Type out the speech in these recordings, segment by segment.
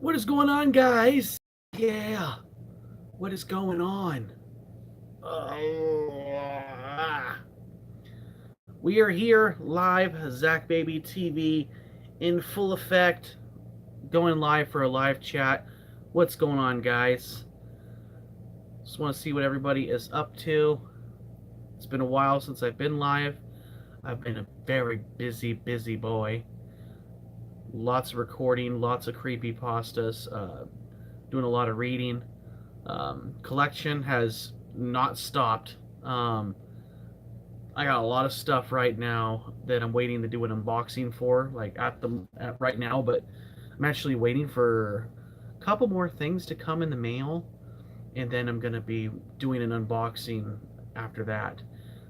What is going on, guys? Yeah, what is going on? We are here live, Zach Baby TV, in full effect, going live for a live chat. What's going on, guys? Just want to see what everybody is up to. It's been a while since I've been live. I've been a very busy boy. Lots of recording, lots of creepy pastas, doing a lot of reading. Collection has not stopped. I got a lot of stuff right now that I'm waiting to do an unboxing for, like at right now. But I'm actually waiting for a couple more things to come in the mail, and then I'm gonna be doing an unboxing after that.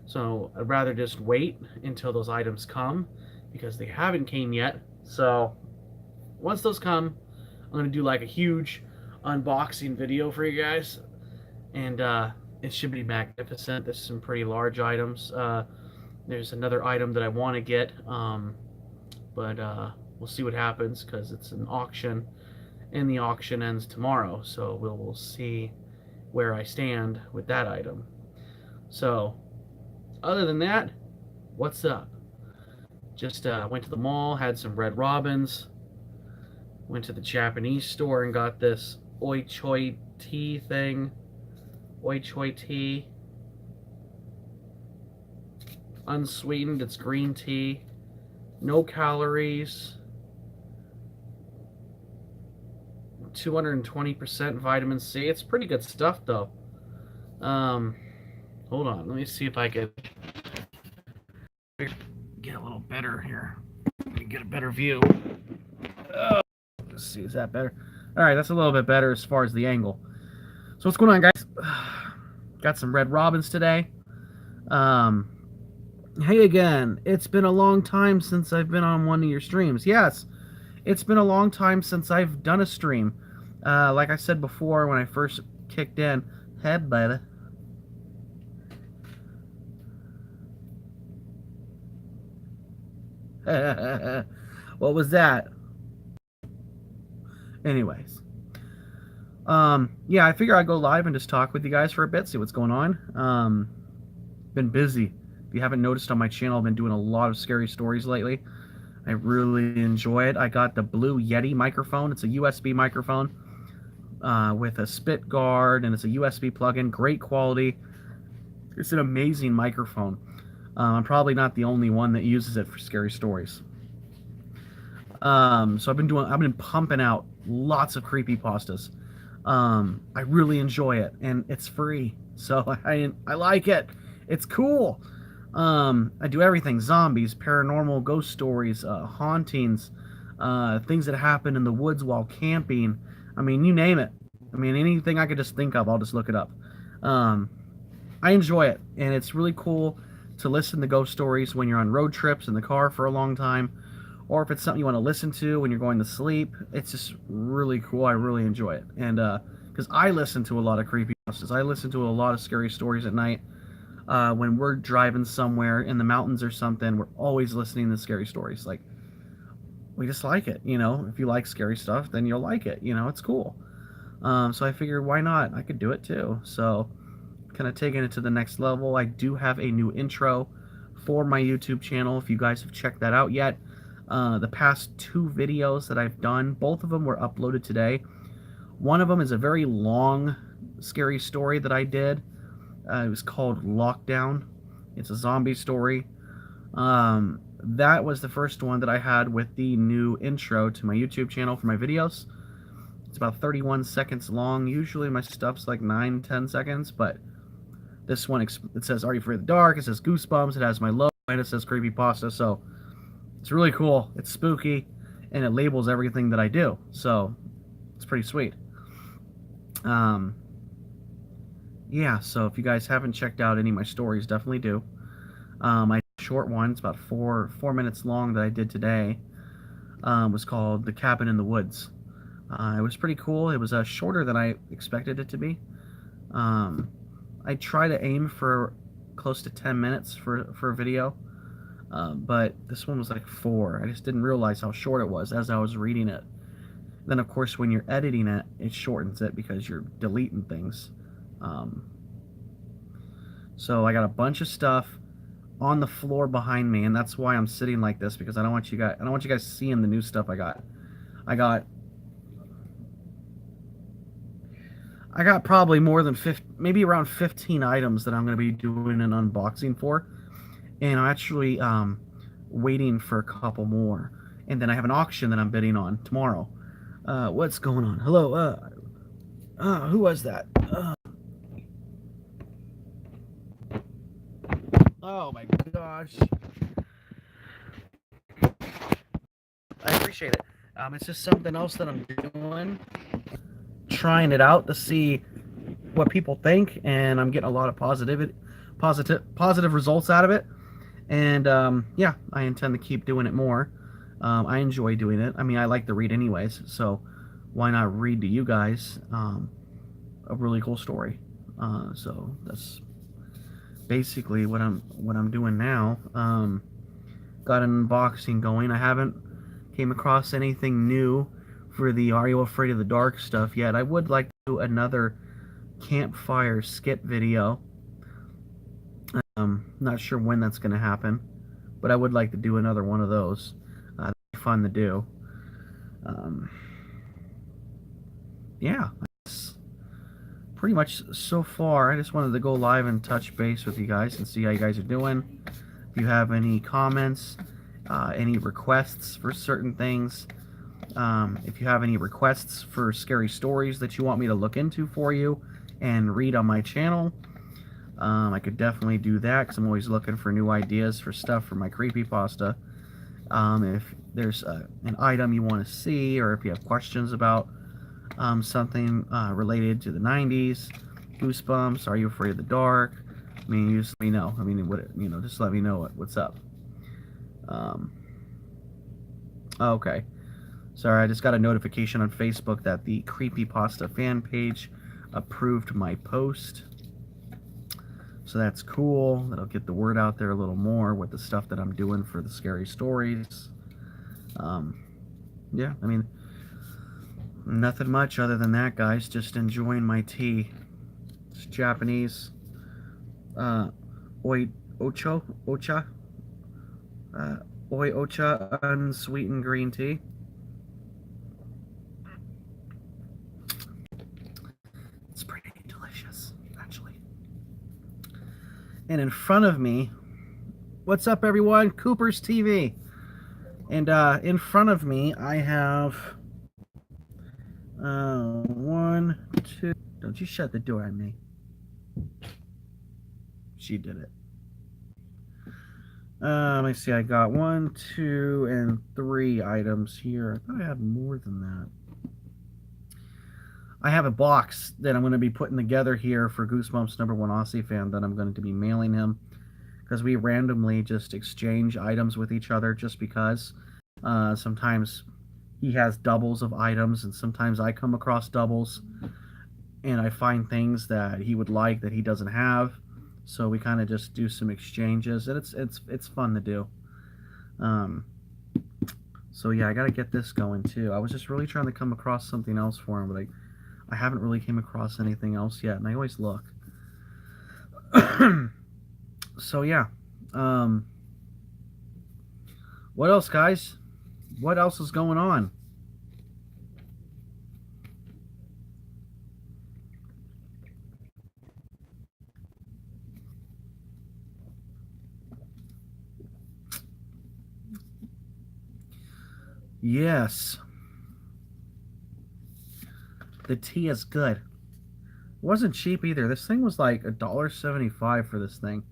So I'd rather just wait until those items come because they haven't came yet. So once those come, I'm gonna do like a huge unboxing video for you guys, and it should be magnificent. There's some pretty large items. There's another item that I want to get, but we'll see what happens because it's an auction, and the auction ends tomorrow. So we'll see where I stand with that item. So other than that, what's up? Just went to the mall, had some Red Robins. Went to the Japanese store and got this Oi Choi tea thing. Oi Choi tea. Unsweetened, it's green tea. No calories. 220% vitamin C. It's pretty good stuff though. Hold on, let me see if I can get a little better here. Let me get a better view. Let's see, is that better? Alright, that's a little bit better as far as the angle. So what's going on, guys? Got some Red Robins today. Hey again, it's been a long time since I've been on one of your streams. Yes, it's been a long time since I've done a stream. Like I said before when I first kicked in. Hey, baby. What was that? Anyways. Yeah, I figure I'd go live and just talk with you guys for a bit, see what's going on. Been busy. If you haven't noticed on my channel, I've been doing a lot of scary stories lately. I really enjoy it. I got the Blue Yeti microphone. It's a USB microphone with a spit guard, and it's a USB plug-in. Great quality. It's an amazing microphone. I'm probably not the only one that uses it for scary stories. So I've been pumping out lots of creepy pastas. I really enjoy it, and it's free, so I like it. It's cool. I do everything: zombies, paranormal, ghost stories, hauntings, things that happen in the woods while camping. I mean, you name it. I mean, anything I could just think of, I'll just look it up. I enjoy it, and it's really cool to listen to ghost stories when you're on road trips in the car for a long time, or if it's something you want to listen to when you're going to sleep. It's just really cool. I really enjoy it, and because I listen to a lot of creepy houses, I listen to a lot of scary stories at night. When we're driving somewhere in the mountains or something, we're always listening to scary stories. Like, we just like it, you know. If you like scary stuff, then you'll like it. You know, it's cool. So I figured, why not? I could do it too. So, kind of taking it to the next level. I do have a new intro for my YouTube channel. If you guys have checked that out yet, the past two videos that I've done, both of them were uploaded today. One of them is a very long, scary story that I did. It was called Lockdown. It's a zombie story. That was the first one that I had with the new intro to my YouTube channel for my videos. It's about 31 seconds long. Usually my stuff's like 9-10 seconds, but this one, it says Are You Afraid of the Dark? It says Goosebumps. It has my logo, and it says Creepypasta. So it's really cool. It's spooky, and it labels everything that I do. So it's pretty sweet. Yeah, so if you guys haven't checked out any of my stories, definitely do. My short one, it's about four minutes long, that I did today, was called The Cabin in the Woods. It was pretty cool. It was shorter than I expected it to be. I try to aim for close to 10 minutes for a video, but this one was like 4. I just didn't realize how short it was as I was reading it. Then, of course, when you're editing it, it shortens it because you're deleting things. Um, so I got a bunch of stuff on the floor behind me, and that's why I'm sitting like this, because I don't want you guys seeing the new stuff I got. I got I got probably more than 50, maybe around 15 items that I'm going to be doing an unboxing for, and I'm actually waiting for a couple more, and then I have an auction that I'm bidding on tomorrow. What's going on? Hello, who was that? Oh my gosh. I appreciate it. It's just something else that I'm doing, trying it out to see what people think, and I'm getting a lot of positive results out of it. And yeah, I intend to keep doing it more. I enjoy doing it. I mean, I like to read anyways, so why not read to you guys a really cool story? So that's basically what I'm doing now. Got an unboxing going. I haven't came across anything new for the Are You Afraid of the Dark stuff yet. I would like to do another campfire skit video. Not sure when that's going to happen, but I would like to do another one of those. That'd be fun to do. Um, yeah, that's pretty much so far. I just wanted to go live and touch base with you guys and see how you guys are doing. If you have any comments, any requests for certain things, if you have any requests for scary stories that you want me to look into for you and read on my channel, I could definitely do that, because I'm always looking for new ideas for stuff for my creepypasta. If there's an item you want to see, or if you have questions about something related to the 90s, Goosebumps, Are You Afraid of the Dark, I mean, you just let me know. I mean, just let me know what's up. Okay. Sorry, I just got a notification on Facebook that the Creepypasta fan page approved my post. So that's cool. That'll get the word out there a little more with the stuff that I'm doing for the scary stories. Yeah, I mean, nothing much other than that, guys. Just enjoying my tea. It's Japanese. Oi Ocha? Oi Ocha unsweetened green tea. It's pretty delicious, actually. And in front of me, what's up, everyone? Cooper's TV. And in front of me, I have one, two. Don't you shut the door on me. She did it. Let me see. I got 1, 2, and 3 items here. I thought I had more than that. I have a box that I'm going to be putting together here for Goosebumps #1 Aussie fan that I'm going to be mailing him, because we randomly just exchange items with each other just because. Sometimes he has doubles of items, and sometimes I come across doubles, and I find things that he would like that he doesn't have. So we kind of just do some exchanges, and it's fun to do. So yeah, I got to get this going too. I was just really trying to come across something else for him, but I haven't really came across anything else yet, and I always look. So yeah. What else, guys? What else is going on? Yes. The tea is good. It wasn't cheap either. This thing was like $1.75 for this thing.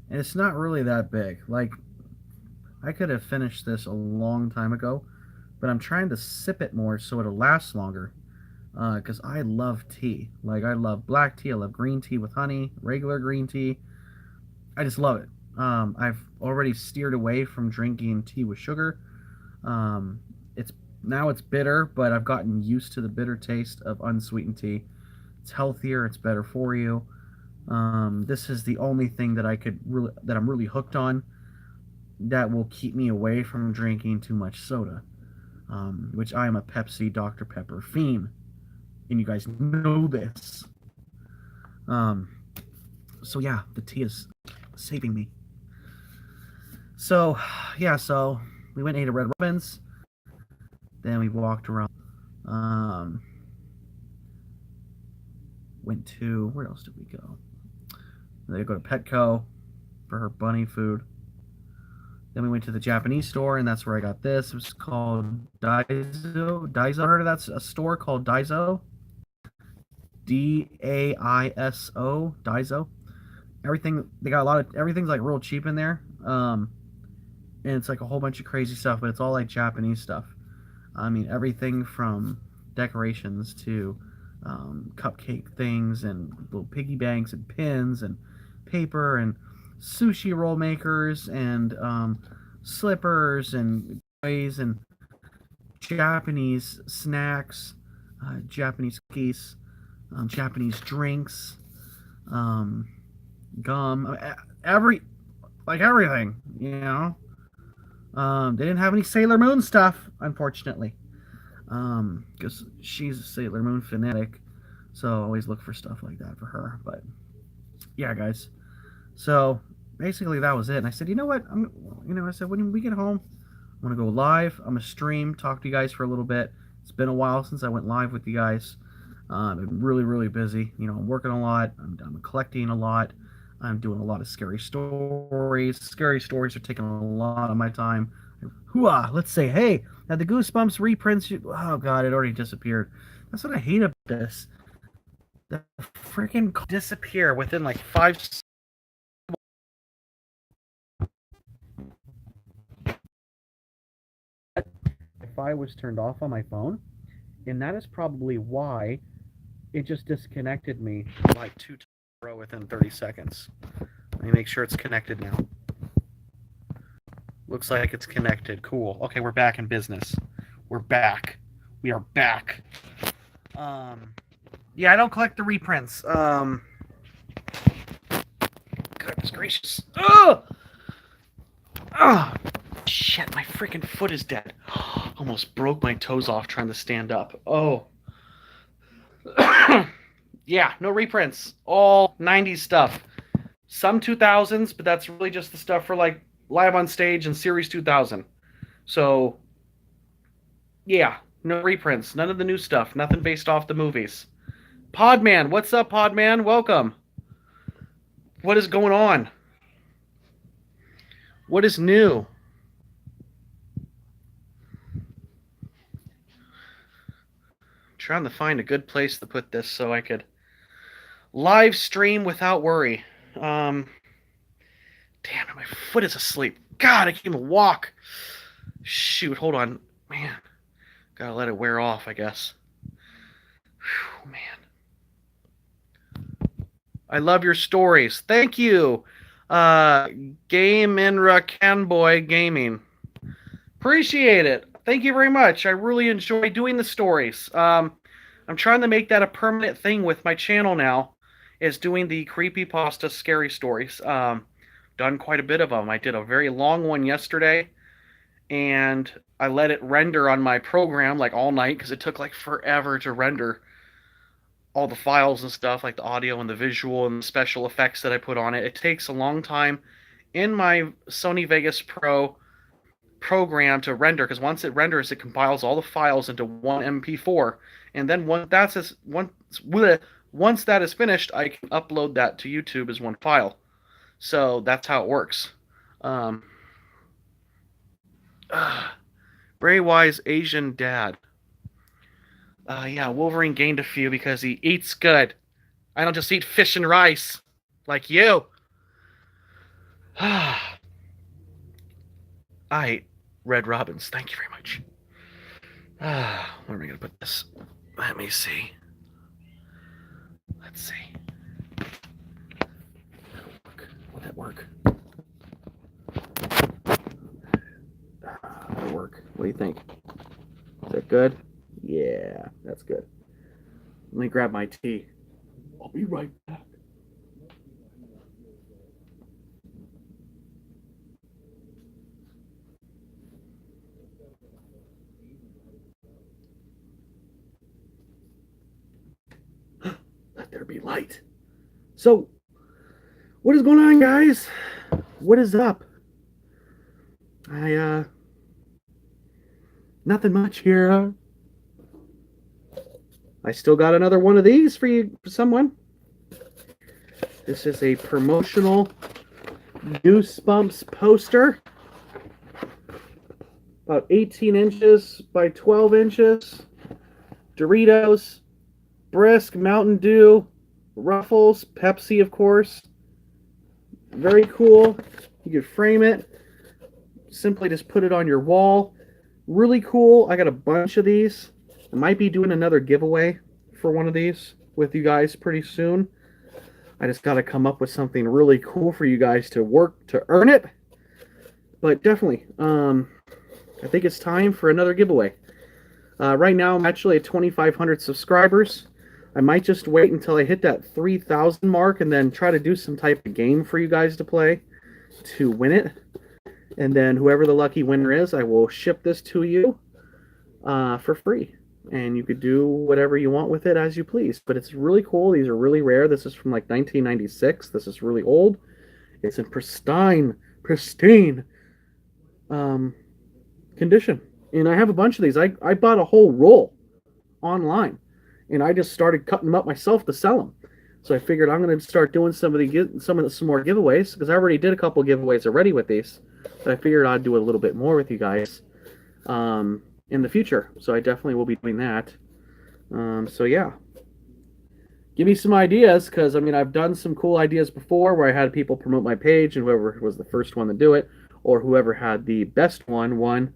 And it's not really that big. Like, I could have finished this a long time ago, but I'm trying to sip it more so it'll last longer. Because I love tea. Like, I love black tea, I love green tea with honey, regular green tea. I just love it. I've already steered away from drinking tea with sugar. It's now it's bitter, but I've gotten used to the bitter taste of unsweetened tea. It's healthier, it's better for you. This is the only thing that I'm really hooked on that will keep me away from drinking too much soda. which I am a Pepsi Dr. Pepper fiend, and you guys know this. Um, so yeah, the tea is saving me. So yeah, so we went and ate at Red Robin's. Then we walked around. Um, went to where else did we go? They go to Petco for her bunny food. Then we went to the Japanese store, and that's where I got this. It was called Daiso. Daiso. Heard of that's a store called Daiso. Daiso. Daiso. Everything they got a lot of everything's like real cheap in there. And it's like a whole bunch of crazy stuff, but it's all like Japanese stuff. I mean, everything from decorations to cupcake things and little piggy banks and pins and paper and sushi roll makers and slippers and toys and Japanese snacks, Japanese cookies, Japanese drinks, um, gum, everything, you know. They didn't have any Sailor Moon stuff, unfortunately, because she's a Sailor Moon fanatic, so I always look for stuff like that for her. But yeah, guys. So basically, that was it. And I said, you know what? I said when we get home, I'm gonna go live. I'm gonna stream, talk to you guys for a little bit. It's been a while since I went live with you guys. I've been really, really busy. I'm working a lot. I'm collecting a lot. I'm doing a lot of scary stories. Scary stories are taking a lot of my time. Hooah! Let's say, hey, now the Goosebumps reprints. Oh God, it already disappeared. That's what I hate about this. The freaking disappear within like 5 Wi-Fi was turned off on my phone, and that is probably why it just disconnected me like 2 times in a row within 30 seconds. Let me make sure it's connected now. Looks like it's connected. Cool. Okay, we're back in business. We're back. We are back. Yeah, I don't collect the reprints. Goodness gracious. Oh! Oh! Shit, my freaking foot is dead. Almost broke my toes off trying to stand up. Oh. Yeah, no reprints. All 90s stuff. Some 2000s, but that's really just the stuff for like Live on Stage and Series 2000. So, yeah, no reprints. None of the new stuff. Nothing based off the movies. Podman, what's up, Podman? Welcome. What is going on? What is new? Trying to find a good place to put this so I could live stream without worry. Damn it, my foot is asleep. God, I can't even walk. Shoot, hold on. Man, gotta let it wear off, I guess. Whew, man. I love your stories. Thank you. Game Inra Canboy Gaming. Appreciate it. Thank you very much. I really enjoy doing the stories. I'm trying to make that a permanent thing with my channel now, is doing the creepypasta scary stories. Done quite a bit of them. I did a very long one yesterday, and I let it render on my program like all night because it took like forever to render all the files and stuff, like the audio and the visual and the special effects that I put on it. It takes a long time in my Sony Vegas Pro program to render, because once it renders, it compiles all the files into one MP4, and then once that is finished, I can upload that to YouTube as one file. So that's how it works. Bray Wise Asian dad. Yeah, Wolverine gained a few because he eats good. I don't just eat fish and rice like you. I ate Red Robins. Thank you very much. Where am I going to put this? Let me see. Let's see. Will that work? That'll work. What do you think? Is that good? Yeah, that's good. Let me grab my tea. I'll be right back. be light. So, what is going on, guys? What is up? Nothing much here. I still got another one of these for you, for someone. This is a promotional Goosebumps poster. About 18 inches by 12 inches. Doritos, Brisk, Mountain Dew, Ruffles, Pepsi, of course. Very cool. You could frame it. Simply just put it on your wall. Really cool. I got a bunch of these. I might be doing another giveaway for one of these with you guys pretty soon. I just got to come up with something really cool for you guys to work to earn it. But definitely, I think it's time for another giveaway. Right now, I'm actually at 2,500 subscribers. I might just wait until I hit that 3,000 mark and then try to do some type of game for you guys to play to win it. And then whoever the lucky winner is, I will ship this to you for free. And you could do whatever you want with it as you please. But it's really cool. These are really rare. This is from like 1996. This is really old. It's in pristine condition. And I have a bunch of these. I bought a whole roll online. And I just started cutting them up myself to sell them. So I figured I'm going to start doing some more giveaways. Because I already did a couple giveaways already with these. But I figured I'd do a little bit more with you guys. In the future. So I definitely will be doing that. So yeah. Give me some ideas, because I mean, I've done some cool ideas before where I had people promote my page and whoever was the first one to do it, or whoever had the best one won.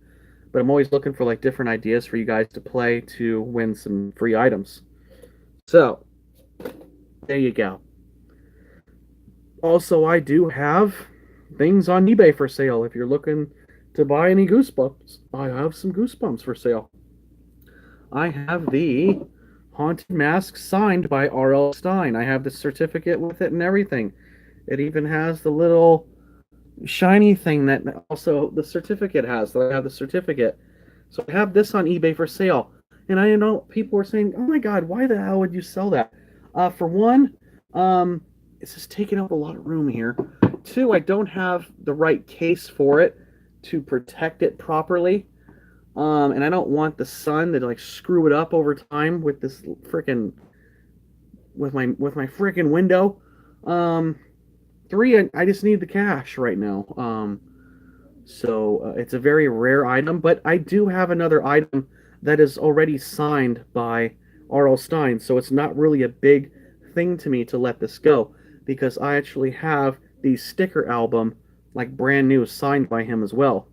But I'm always looking for like different ideas for you guys to play to win some free items. So there you go. Also, I do have things on eBay for sale if you're looking to buy any Goosebumps. I have some Goosebumps for sale. I have the Haunted Mask signed by R.L. Stine. I have the certificate with it and everything. It even has the little shiny thing that also the certificate has. So I have the certificate. So I have this on eBay for sale. And I know people were saying, oh my god, why the hell would you sell that? For one, it's just taking up a lot of room here. Two, I don't have the right case for it to protect it properly, and I don't want the sun to like screw it up over time with this freaking with my freaking window. Three, I just need the cash right now. So it's a very rare item, but I do have another item that is already signed by R.L. Stine, so it's not really a big thing to me to let this go, because I actually have the sticker album like brand new, signed by him as well.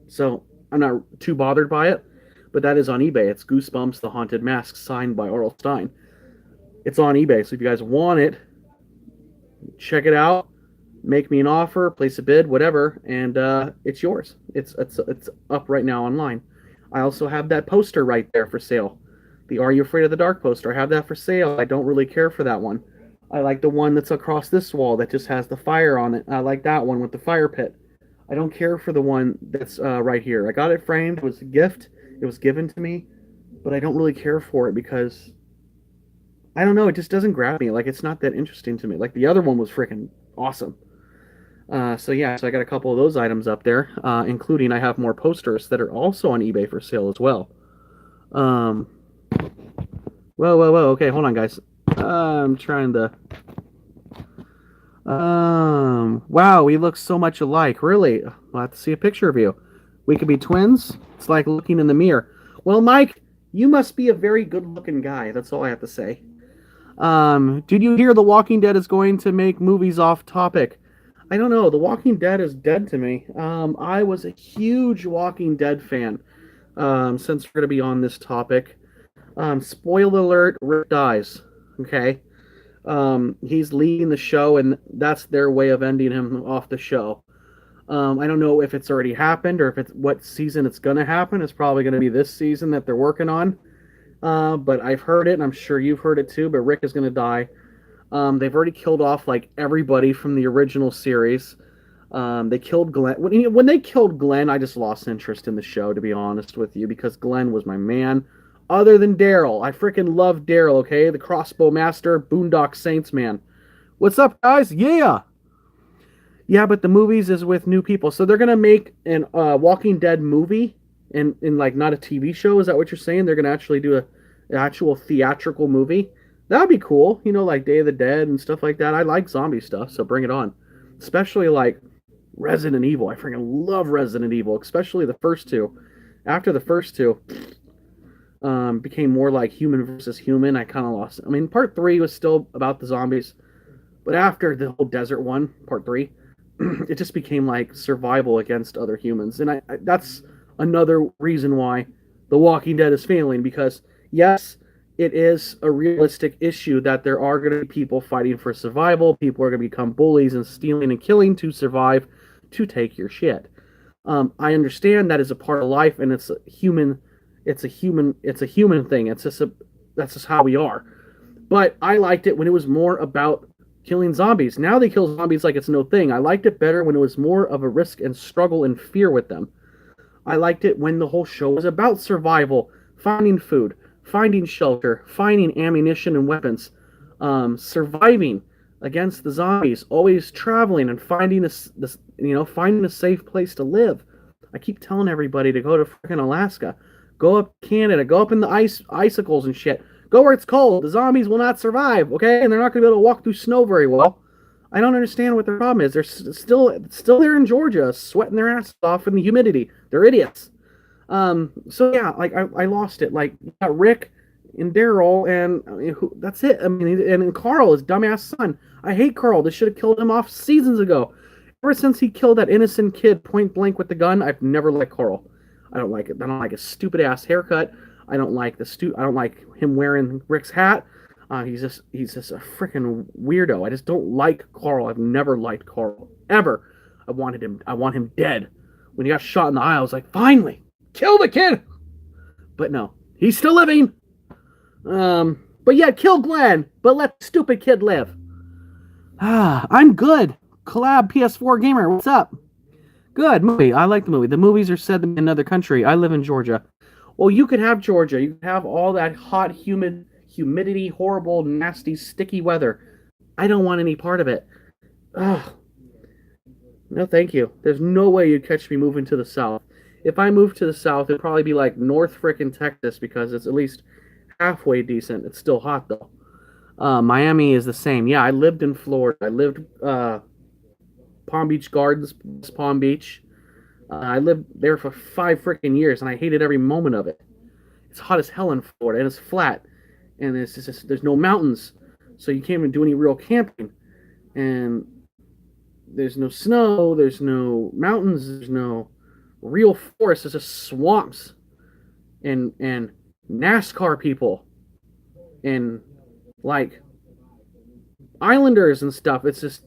So I'm not too bothered by it, but that is on eBay. It's Goosebumps, the Haunted Mask, signed by R.L. Stine. It's on eBay, so if you guys want it, check it out, make me an offer, place a bid, whatever, and it's yours. It's up right now online. I also have that poster right there for sale. The Are You Afraid of the Dark poster. I have that for sale. I don't really care for that one. I like the one that's across this wall that just has the fire on it. I like that one with the fire pit. I don't care for the one that's right here. I got it framed. It was a gift. It was given to me. But I don't really care for it because, I don't know, it just doesn't grab me. Like, it's not that interesting to me. Like, the other one was freaking awesome. So yeah, so I got a couple of those items up there, including I have more posters that are also on eBay for sale as well. Whoa. Okay, hold on, guys. I'm trying to... wow, we look so much alike. Really? I'll have to see a picture of you. We could be twins? It's like looking in the mirror. Well, Mike, you must be a very good-looking guy. That's all I have to say. Did you hear The Walking Dead is going to make movies off topic? I don't know. The Walking Dead is dead to me. I was a huge Walking Dead fan. Since we're going to be on this topic. Spoiler alert, Rick dies. Okay? He's leading the show, and that's their way of ending him off the show. I don't know if it's already happened or if it's what season it's going to happen. It's probably going to be this season that they're working on. But I've heard it, and I'm sure you've heard it too, but Rick is going to die. They've already killed off like everybody from the original series. They killed Glenn. When they killed Glenn, I just lost interest in the show, to be honest with you, because Glenn was my man. other than Daryl. I freaking love Daryl, okay? The crossbow master, Boondock Saints man. What's up, guys? Yeah. Yeah, but the movies is with new people. So they're going to make an Walking Dead movie and like not a TV show. Is that what you're saying? They're going to actually do an actual theatrical movie. That would be cool. You know, like Day of the Dead and stuff like that. I like zombie stuff, so bring it on. Especially like Resident Evil. I freaking love Resident Evil, especially the first two. After the first two became more like human versus human, I kind of lost it. I mean, part 3 was still about the zombies, but after the whole desert one, part 3, it just became like survival against other humans. And I that's another reason why The Walking Dead is failing, because yes, it is a realistic issue that there are going to be people fighting for survival. People are going to become bullies and stealing and killing to survive, to take your shit. I understand that is a part of life, and it's a human thing. That's just how we are. But I liked it when it was more about killing zombies. Now they kill zombies like it's no thing. I liked it better when it was more of a risk and struggle and fear with them. I liked it when the whole show was about survival, finding food, finding shelter, finding ammunition and weapons, surviving against the zombies, always traveling and finding finding a safe place to live. I keep telling everybody to go to freaking Alaska, go up Canada, go up in the icicles and shit. Go where it's cold. The zombies will not survive, okay? And they're not going to be able to walk through snow very well. I don't understand what their problem is. They're still there in Georgia, sweating their asses off in the humidity. They're idiots. So yeah, like I lost it. Like you got Rick and Daryl, and that's it. I mean, and Carl, his dumbass son. I hate Carl. They should have killed him off seasons ago. Ever since he killed that innocent kid point blank with the gun, I've never liked Carl. I don't like it. I don't like his stupid ass haircut. I don't like I don't like him wearing Rick's hat. He's just a freaking weirdo. I just don't like Carl. I've never liked Carl ever. I want him dead. When he got shot in the eye, I was like, finally, kill the kid. But no, he's still living. But yeah, kill Glenn, but let the stupid kid live. I'm good. Collab PS4 gamer, what's up? Good movie. I like the movie. The movies are set in another country. I live in Georgia. Well, you could have Georgia. You could have all that hot, humidity, horrible, nasty, sticky weather. I don't want any part of it. Ugh. No, thank you. There's no way you'd catch me moving to the south. If I moved to the south, it'd probably be like North frickin' Texas, because it's at least halfway decent. It's still hot, though. Miami is the same. Yeah, I lived in Florida. I lived Palm Beach Gardens, Palm Beach. I lived there for 5 freaking years, and I hated every moment of it. It's hot as hell in Florida, and it's flat, and there's no mountains, so you can't even do any real camping. And there's no snow, there's no mountains, there's no real forest. There's just swamps and NASCAR people and like islanders and stuff. It's just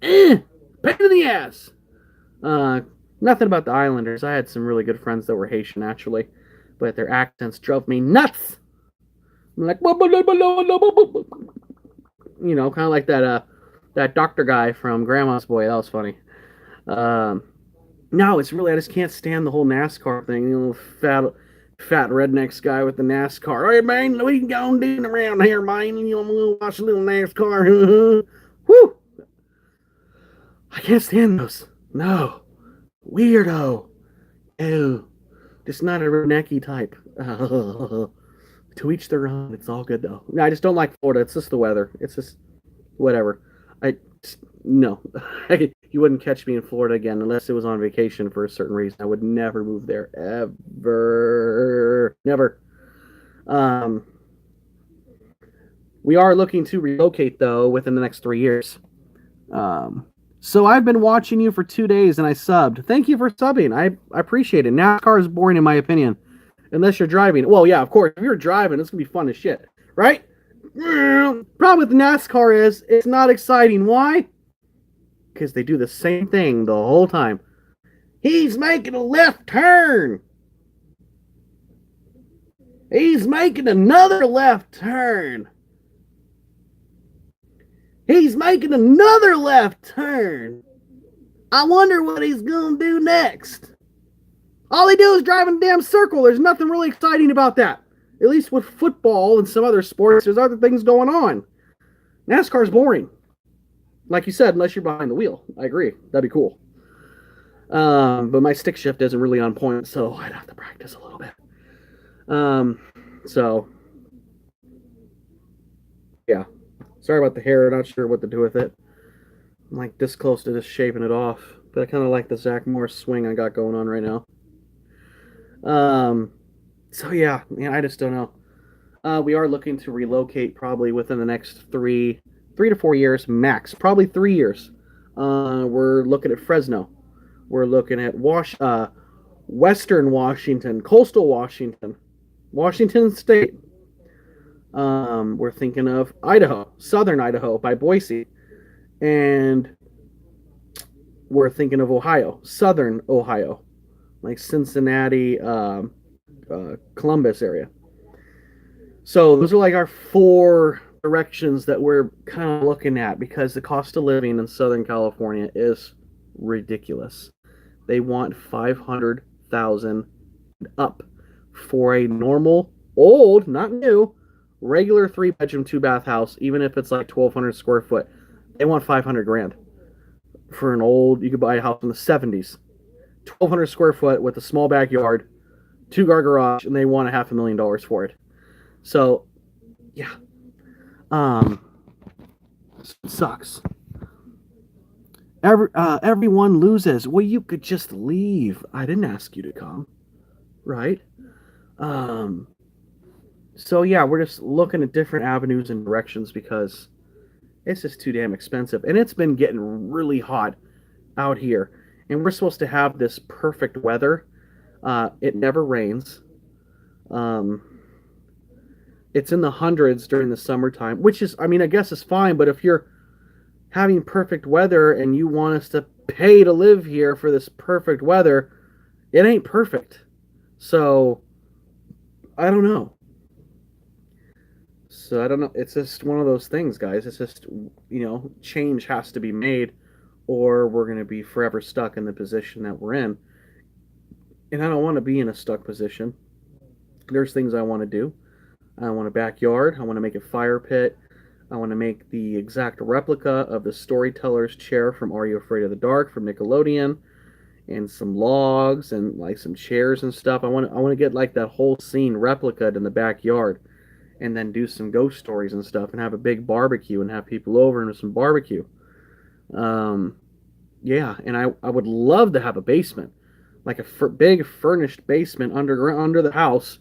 pain in the ass. Nothing about the Islanders. I had some really good friends that were Haitian, actually, but their accents drove me nuts. I'm like, kind of like that doctor guy from Grandma's Boy. That was funny. No, it's really, I just can't stand the whole NASCAR thing. Fat rednecks guy with the NASCAR. Hey, man, we can go on down around here, man. You want to watch a little NASCAR? Woo! I can't stand those. No. Weirdo. Oh, just not a rednecky type. To each their own. It's all good, though. I just don't like Florida. It's just the weather. It's just whatever. No. You wouldn't catch me in Florida again unless it was on vacation for a certain reason. I would never move there. Ever. Never. We are looking to relocate, though, within the next 3 years. So I've been watching you for 2 days and I subbed. Thank you for subbing. I appreciate it. NASCAR is boring in my opinion. Unless you're driving. Well, yeah, of course. If you're driving, it's going to be fun as shit. Right? Problem with NASCAR is it's not exciting. Why? Because they do the same thing the whole time. He's making a left turn. He's making another left turn. He's making another left turn. I wonder what he's going to do next. All they do is drive in a damn circle. There's nothing really exciting about that. At least with football and some other sports, there's other things going on. NASCAR's boring. Like you said, unless you're behind the wheel. I agree. That'd be cool. But my stick shift isn't really on point, so I'd have to practice a little bit. So, yeah. Sorry about the hair. Not sure what to do with it. I'm like this close to just shaving it off. But I kind of like the Zach Morris swing I got going on right now. So yeah, I just don't know. We are looking to relocate probably within the next three to 4 years max. Probably 3 years. We're looking at Fresno. We're looking at Western Washington, Coastal Washington, Washington State. We're thinking of Idaho, Southern Idaho by Boise, and we're thinking of Ohio, Southern Ohio, like Cincinnati, Columbus area. So those are like our 4 directions that we're kind of looking at because the cost of living in Southern California is ridiculous. They want $500,000 up for a normal, old, not new, regular 3-bedroom, 2-bath house, even if it's like 1,200 square foot. They want $500,000 for an old. You could buy a house in the 70s, 1,200 square foot with a small backyard, 2-car garage, and they want $500,000 for it. So, yeah, it sucks. Everyone loses. Well, you could just leave. I didn't ask you to come, right? So yeah, we're just looking at different avenues and directions because it's just too damn expensive, and it's been getting really hot out here, and we're supposed to have this perfect weather. It never rains. It's in the hundreds during the summertime, which is, I mean, I guess it's fine, but if you're having perfect weather and you want us to pay to live here for this perfect weather, it ain't perfect. So, I don't know. So, I don't know. It's just one of those things, guys. It's just, change has to be made, or we're going to be forever stuck in the position that we're in. And I don't want to be in a stuck position. There's things I want to do. I want a backyard. I want to make a fire pit. I want to make the exact replica of the storyteller's chair from Are You Afraid of the Dark from Nickelodeon, and some logs and like some chairs and stuff. I want to get like that whole scene replicated in the backyard, and then do some ghost stories and stuff, and have a big barbecue and have people over and some barbecue. Yeah, and I would love to have a basement, like a big furnished basement under the house,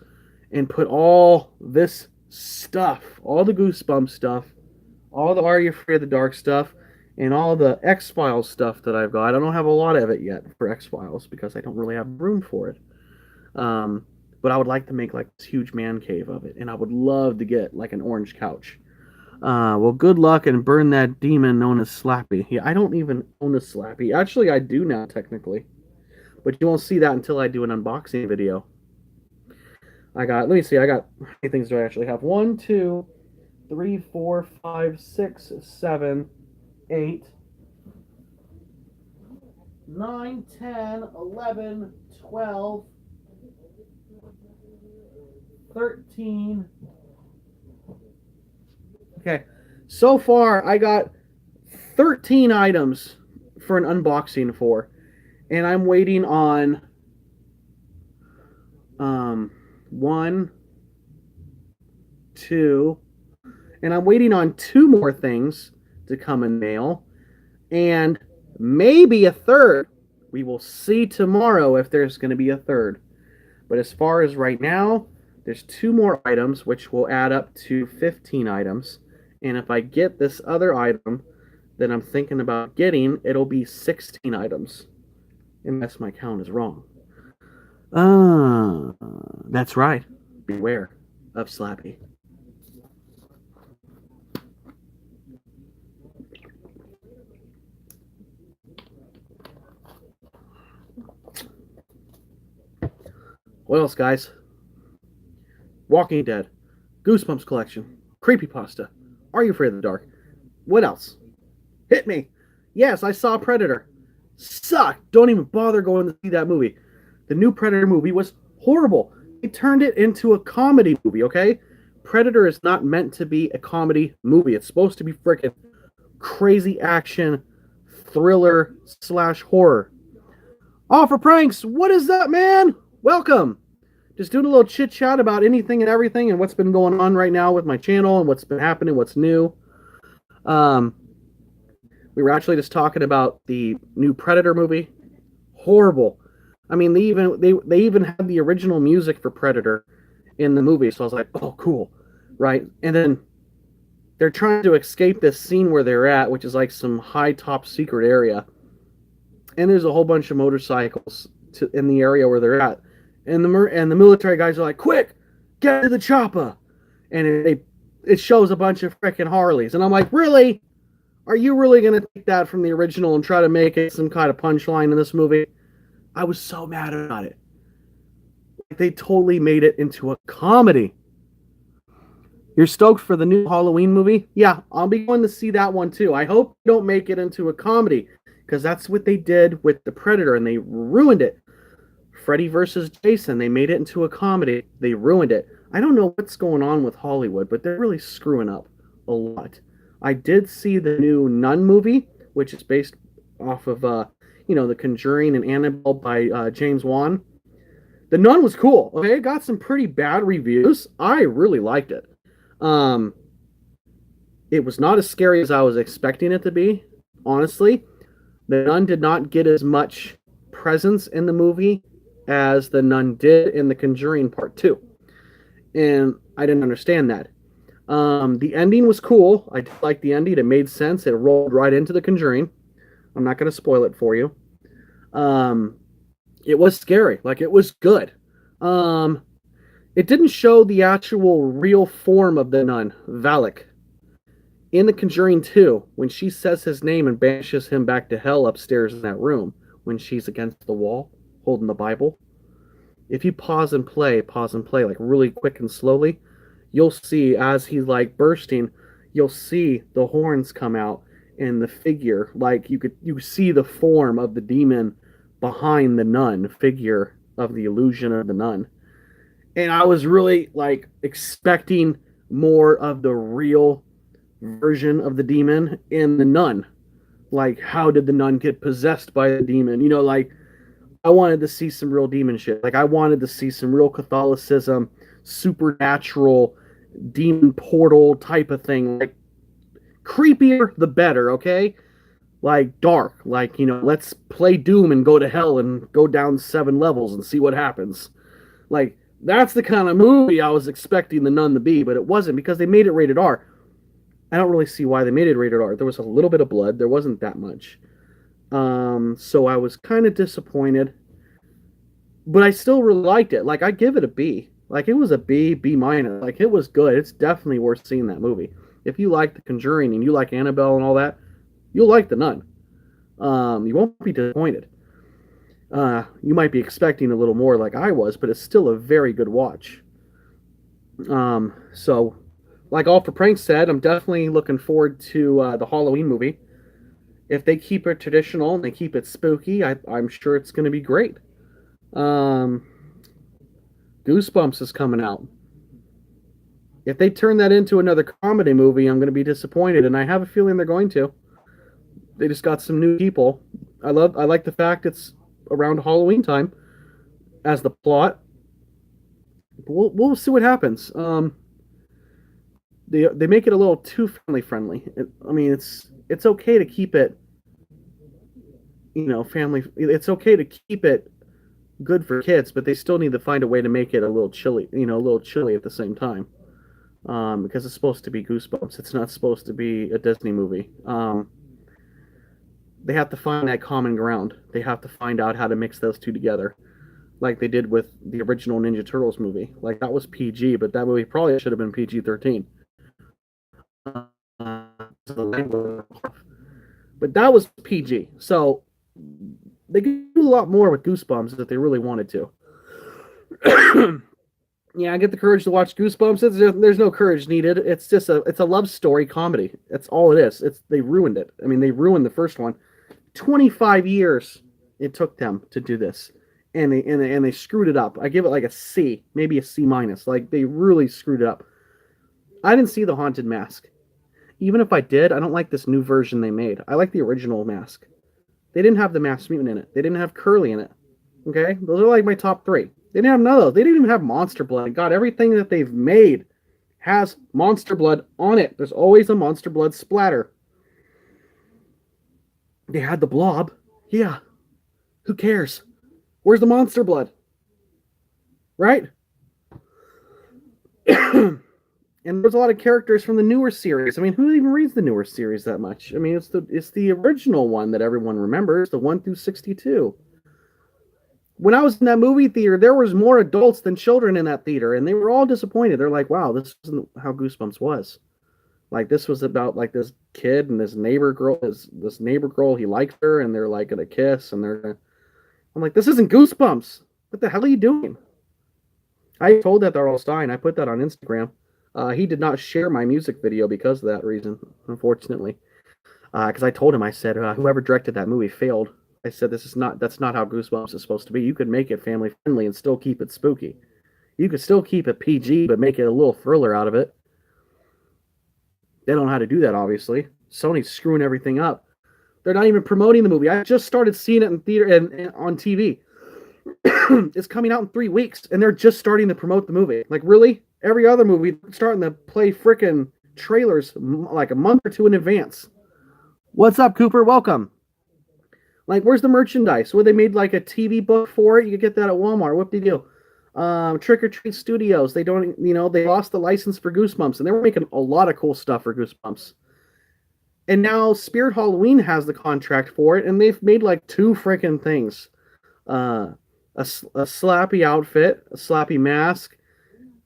and put all this stuff, all the Goosebumps stuff, all the Are You Afraid of the Dark stuff, and all the X-Files stuff that I've got. I don't have a lot of it yet for X-Files because I don't really have room for it. But I would like to make like this huge man cave of it, and I would love to get like an orange couch. Well, good luck and burn that demon known as Slappy. Yeah, I don't even own a Slappy. Actually, I do now, technically. But you won't see that until I do an unboxing video. Let me see, I got, how many things do I actually have? 1, 2, 3, 4, 5, 6, 7, 8, 9, 10, 11, 12, 13. Okay, so far I got 13 items for an unboxing for, and I'm waiting on 1, 2, and I'm waiting on 2 more things to come in mail, and maybe a third. We will see tomorrow if there's going to be a third. But as far as right now, there's 2 more items, which will add up to 15 items. And if I get this other item that I'm thinking about getting, it'll be 16 items. Unless my count is wrong. That's right. Beware of Slappy. What else, guys? Walking Dead, Goosebumps collection, Creepypasta, Are You Afraid of the Dark? What else? Hit me. Yes, I saw Predator. Sucked. Don't even bother going to see that movie. The new Predator movie was horrible. They turned it into a comedy movie, okay? Predator is not meant to be a comedy movie. It's supposed to be freaking crazy action, thriller slash horror. All for Pranks, what is that, man? Welcome. Just doing a little chit chat about anything and everything and what's been going on right now with my channel and what's been happening, what's new. We were actually just talking about the new Predator movie. Horrible. I mean, they even had the original music for Predator in the movie, so I was like, oh, cool, right? And then they're trying to escape this scene where they're at, which is like some high top secret area, and there's a whole bunch of motorcycles in the area where they're at, and the military guys are like, quick, get to the chopper, and it shows a bunch of freaking Harleys, and I'm like, really? Are you really going to take that from the original and try to make it some kind of punchline in this movie? I was so mad about it. They totally made it into a comedy. You're stoked for the new Halloween movie? Yeah, I'll be going to see that one too. I hope they don't make it into a comedy, because that's what they did with The Predator, and they ruined it. Freddy versus Jason, they made it into a comedy. They ruined it. I don't know what's going on with Hollywood, but they're really screwing up a lot. I did see the new Nun movie, which is based off of, The Conjuring and Annabelle by James Wan. The Nun was cool. Okay, it got some pretty bad reviews. I really liked it. It was not as scary as I was expecting it to be, honestly. The Nun did not get as much presence in the movie as the Nun did in The Conjuring Part 2. And I didn't understand that. The ending was cool. I did like the ending. It made sense. It rolled right into The Conjuring. I'm not going to spoil it for you. It was scary. Like, it was good. It didn't show the actual real form of the nun, Valak. In The Conjuring 2, when she says his name and banishes him back to hell upstairs in that room, when she's against the wall, holding the Bible, if you pause and play, like really quick and slowly, you'll see as he's like bursting, you'll see the horns come out and the figure, like you see the form of the demon behind the nun figure of the illusion of the nun. And I was really like expecting more of the real version of the demon in the nun. Like, how did the nun get possessed by the demon? Like, I wanted to see some real demon shit. Like, I wanted to see some real Catholicism, supernatural, demon portal type of thing. Like, creepier the better, okay? Like, dark. Like, let's play Doom and go to hell and go down 7 levels and see what happens. Like, that's the kind of movie I was expecting The Nun to be, but it wasn't, because they made it rated R. I don't really see why they made it rated R. There was a little bit of blood. There wasn't that much. So I was kind of disappointed. But I still really liked it. Like, I give it a B. Like, it was a B, B minus. Like, it was good. It's definitely worth seeing that movie. If you like The Conjuring and you like Annabelle and all that, you'll like The Nun. You won't be disappointed. You might be expecting a little more like I was, but it's still a very good watch. So, like All for Pranks said, I'm definitely looking forward to the Halloween movie. If they keep it traditional and they keep it spooky, I'm sure it's going to be great. Goosebumps is coming out. If they turn that into another comedy movie, I'm going to be disappointed, and I have a feeling they're going to. They just got some new people. I like the fact it's around Halloween time as the plot. We'll see what happens. They make it a little too family friendly. I mean, it's okay to keep it, family. It's okay to keep it good for kids, but they still need to find a way to make it a little chilly, a little chilly at the same time. Because it's supposed to be Goosebumps. It's not supposed to be a Disney movie. They have to find that common ground. They have to find out how to mix those two together, like they did with the original Ninja Turtles movie. Like, that was PG, but that movie probably should have been PG-13. But that was PG. So they could do a lot more with Goosebumps if they really wanted to. Yeah, I get the courage to watch Goosebumps. There's no courage needed. It's just it's a love story comedy. That's all it is. They ruined it. I mean, they ruined the first one. 25 years it took them to do this, and they screwed it up. I give it like a C, maybe a C minus. Like they really screwed it up. I didn't see the Haunted Mask. Even if I did, I don't like this new version they made. I like the original Mask. They didn't have the Masked Mutant in it. They didn't have Curly in it. Okay, those are like my top three. They didn't have none of those. They didn't even have Monster Blood. God, everything that they've made has Monster Blood on it. There's always a Monster Blood splatter. They had the Blob. Yeah. Who cares? Where's the Monster Blood? Right? And there's a lot of characters from the newer series. I mean, who even reads the newer series that much? I mean, it's the original one that everyone remembers, the 1 through 62. When I was in that movie theater, there was more adults than children in that theater, and they were all disappointed. They're like, "Wow, this isn't how Goosebumps was. Like, this was about like this kid and this neighbor girl. This neighbor girl, he likes her, and they're like gonna kiss, and they're." I'm like, "This isn't Goosebumps. What the hell are you doing?" I told that to Earl Stein. I put that on Instagram. He did not share my music video because of that reason, unfortunately. Because I told him, I said, whoever directed that movie failed. I said, that's not how Goosebumps is supposed to be. You could make it family friendly and still keep it spooky. You could still keep it PG, but make it a little thriller out of it. They don't know how to do that, obviously. Sony's screwing everything up. They're not even promoting the movie. I just started seeing it in theater and on TV. It's coming out in 3 weeks, and they're just starting to promote the movie. Like, really? Every other movie, starting to play frickin' trailers like a month or two in advance. What's up, Cooper? Welcome. Like, where's the merchandise? Well, they made like a TV book for it. You could get that at Walmart. What did they do? Trick or Treat Studios. They don't, they lost the license for Goosebumps, and they were making a lot of cool stuff for Goosebumps. And now Spirit Halloween has the contract for it, and they've made like 2 frickin' things. A slappy outfit, a slappy mask,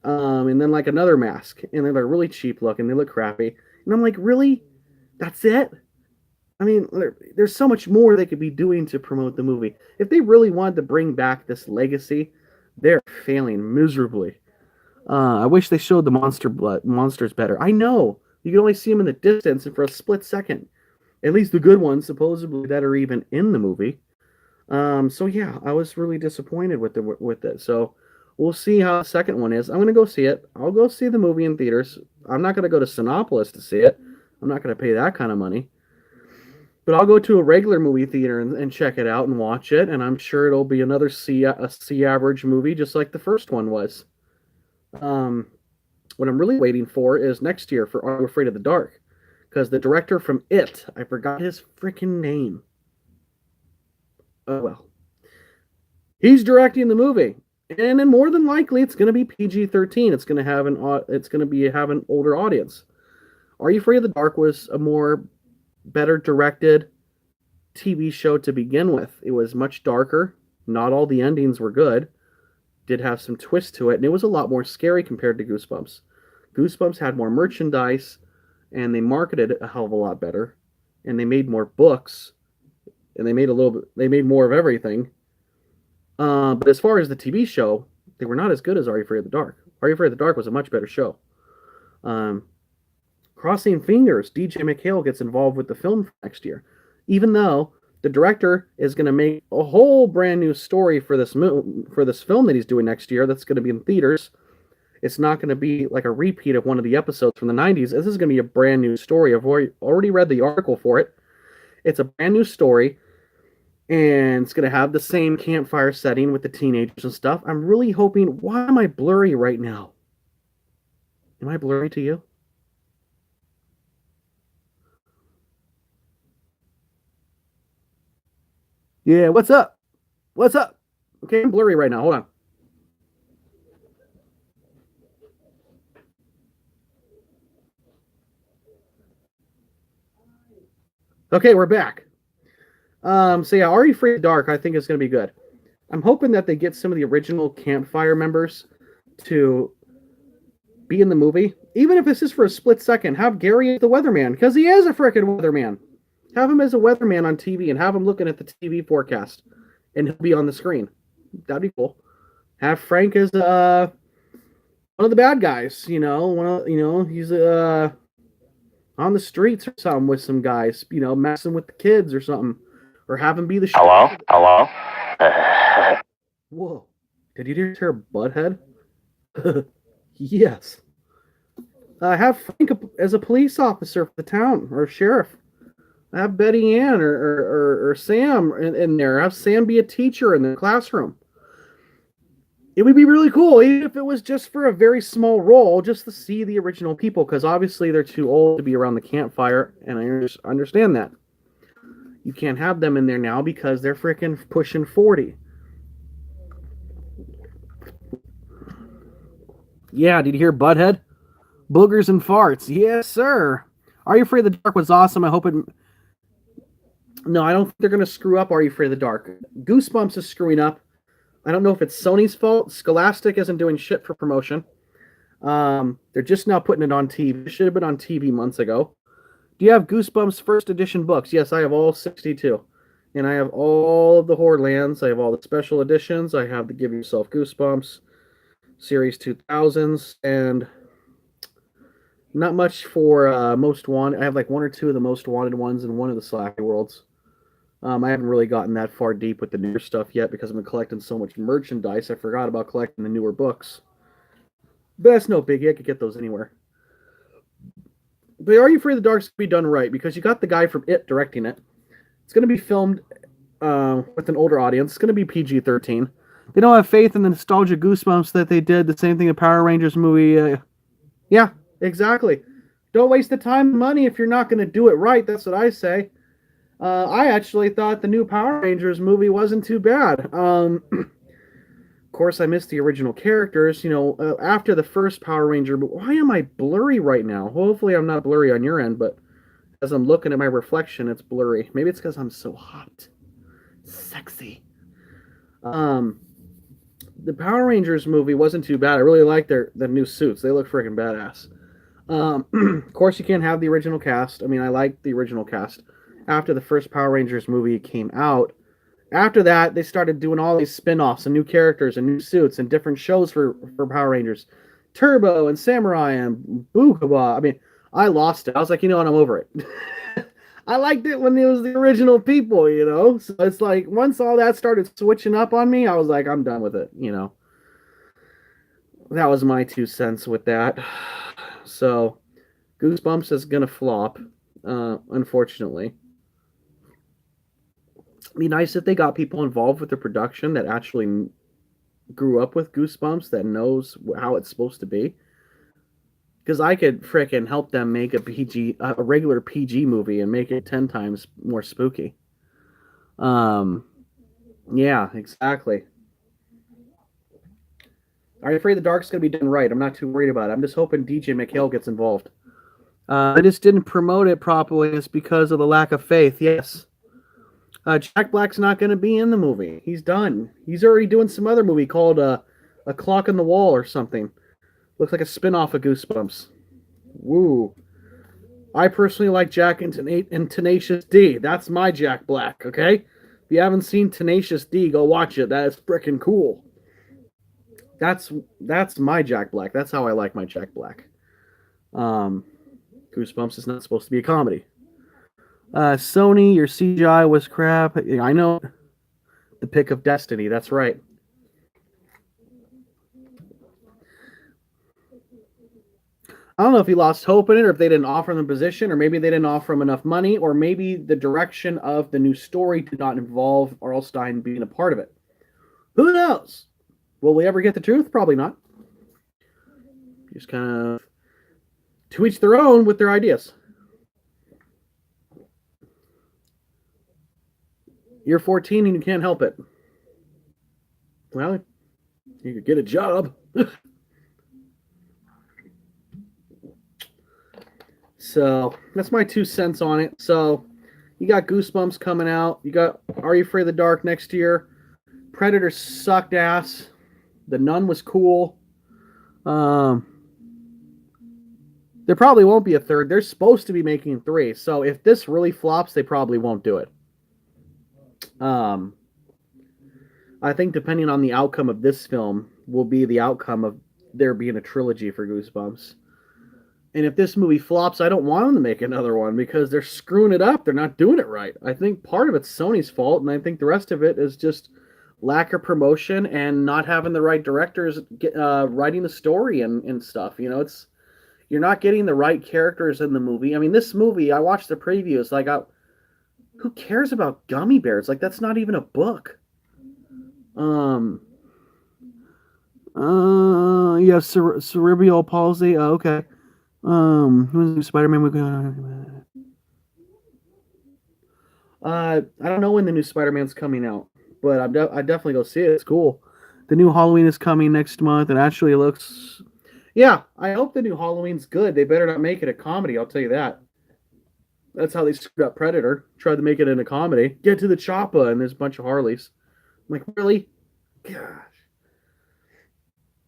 and then like another mask, and they're really cheap looking. They look crappy, and I'm like, really? That's it? I mean, there's so much more they could be doing to promote the movie. If they really wanted to bring back this legacy, they're failing miserably. I wish they showed the monsters better. I know you can only see them in the distance and for a split second. At least the good ones, supposedly, that are even in the movie. So yeah, I was really disappointed with it. So we'll see how the second one is. I'm gonna go see it. I'll go see the movie in theaters. I'm not gonna go to Cinépolis to see it. I'm not gonna pay that kind of money. But I'll go to a regular movie theater and check it out and watch it, and I'm sure it'll be another C average movie, just like the first one was. What I'm really waiting for is next year for Are You Afraid of the Dark, because the director from It, I forgot his freaking name. Oh well, he's directing the movie, and then more than likely it's going to be PG-13. It's going to have have an older audience. Are You Afraid of the Dark was a better directed TV show to begin with. It was much darker. Not all the endings were good. Did have some twist to it, and it was a lot more scary compared to Goosebumps. Goosebumps had more merchandise, and they marketed it a hell of a lot better, and they made more books, and they made more of everything. But as far as the TV show, they were not as good as Are You Afraid of the Dark. Are You Afraid of the Dark was a much better show. Crossing fingers, DJ McHale gets involved with the film next year, even though the director is going to make a whole brand new story for this film that he's doing next year. That's going to be in theaters. It's not going to be like a repeat of one of the episodes from the 90s. This is going to be a brand new story. I've already read the article for it. It's a brand new story, and it's going to have the same campfire setting with the teenagers and stuff. I'm really hoping... Why am I blurry right now? Am I blurry to you? Yeah, what's up? What's up? Okay, I'm blurry right now. Hold on. Okay, we're back. So yeah, Are You Afraid of the Dark, I think is going to be good. I'm hoping that they get some of the original Campfire members to be in the movie. Even if it's just for a split second, have Gary as the weatherman, because he is a frickin' weatherman. Have him as a weatherman on TV and have him looking at the TV forecast, and he'll be on the screen. That'd be cool. Have Frank as one of the bad guys. He's on the streets or something with some guys. Messing with the kids or something, or have him be the Hello. Whoa. Did you just hear Butthead? Yes. Have Frank as a police officer for the town or sheriff. Have Betty Ann or Sam in there. Have Sam be a teacher in the classroom. It would be really cool, even if it was just for a very small role, just to see the original people, because obviously they're too old to be around the campfire, and I understand that. You can't have them in there now because they're freaking pushing 40. Yeah, did you hear Butthead? Boogers and farts. Yes, sir. Are You Afraid of the Dark was awesome. I hope it. No, I don't think they're going to screw up Are You Afraid of the Dark. Goosebumps is screwing up. I don't know if it's Sony's fault. Scholastic isn't doing shit for promotion. They're just now putting it on TV. It should have been on TV months ago. Do you have Goosebumps first edition books? Yes, I have all 62. And I have all of the Horrorlands. I have all the special editions. I have the Give Yourself Goosebumps Series 2000s. And not much for Most Wanted. I have like one or two of the Most Wanted ones and one of the Slacker Worlds. I haven't really gotten that far deep with the newer stuff yet because I've been collecting so much merchandise. I forgot about collecting the newer books. But that's no biggie. I could get those anywhere. But Are You Afraid of the Dark's going to be done right because you got the guy from It directing it. It's going to be filmed with an older audience. It's going to be PG-13. They don't have faith in the nostalgia Goosebumps that they did the same thing in Power Rangers movie. Yeah, exactly. Don't waste the time and money if you're not going to do it right. That's what I say. I actually thought the new Power Rangers movie wasn't too bad. Of course, I missed the original characters. After the first Power Ranger. But why am I blurry right now? Hopefully, I'm not blurry on your end, but as I'm looking at my reflection, it's blurry. Maybe it's because I'm so hot, sexy. The Power Rangers movie wasn't too bad. I really like the new suits. They look freaking badass. Of course, you can't have the original cast. I mean, I like the original cast. After the first Power Rangers movie came out, after that, they started doing all these spin-offs and new characters and new suits and different shows for Power Rangers. Turbo and Samurai and Bookaba. I mean, I lost it. I was like, you know what, I'm over it. I liked it when it was the original people. So it's like, once all that started switching up on me, I was like, I'm done with it, That was my 2 cents with that. So, Goosebumps is going to flop, unfortunately. Be nice if they got people involved with the production that actually grew up with Goosebumps, that knows how it's supposed to be. Because I could frickin' help them make a regular PG movie and make it 10 times more spooky. Yeah, exactly. Are You Afraid the Dark's gonna be done right? I'm not too worried about it. I'm just hoping DJ McHale gets involved. I just didn't promote it properly. It's because of the lack of faith. Yes. Jack Black's not going to be in the movie. He's done. He's already doing some other movie called A Clock on the Wall or something. Looks like a spin-off of Goosebumps. Woo. I personally like Jack and Tenacious D. That's my Jack Black, okay? If you haven't seen Tenacious D, go watch it. That is freaking cool. That's my Jack Black. That's how I like my Jack Black. Goosebumps is not supposed to be a comedy. Sony, your CGI was crap. I know. The Pick of Destiny, that's right. I don't know if he lost hope in it, or if they didn't offer him the position, or maybe they didn't offer him enough money, or maybe the direction of the new story did not involve R.L. Stine being a part of it. Who knows? Will we ever get the truth? Probably not. Just kind of to each their own with their ideas. You're 14 and you can't help it. Well, you could get a job. So that's my 2 cents on it. So you got Goosebumps coming out. You got Are You Afraid of the Dark next year. Predator sucked ass. The Nun was cool. There probably won't be a third. They're supposed to be making 3. So if this really flops, they probably won't do it. I think depending on the outcome of this film will be the outcome of there being a trilogy for Goosebumps. And if this movie flops, I don't want them to make another one because they're screwing it up. They're not doing it right. I think part of it's Sony's fault, and I think the rest of it is just lack of promotion and not having the right directors writing the story and stuff. You know, it's you're not getting the right characters in the movie. I mean, this movie, I watched the previews. Like, who cares about gummy bears? Like, that's not even a book. Yeah, cerebral palsy. Okay. Spider-Man movie. I don't know when the new Spider-Man's coming out, but I definitely go see it. It's cool. The new Halloween is coming next month, and actually it looks. Yeah, I hope the new Halloween's good. They better not make it a comedy. I'll tell you that. That's how they screwed up Predator. Tried to make it in a comedy. Get to the chopper, and there's a bunch of Harleys. I'm like, really? Gosh.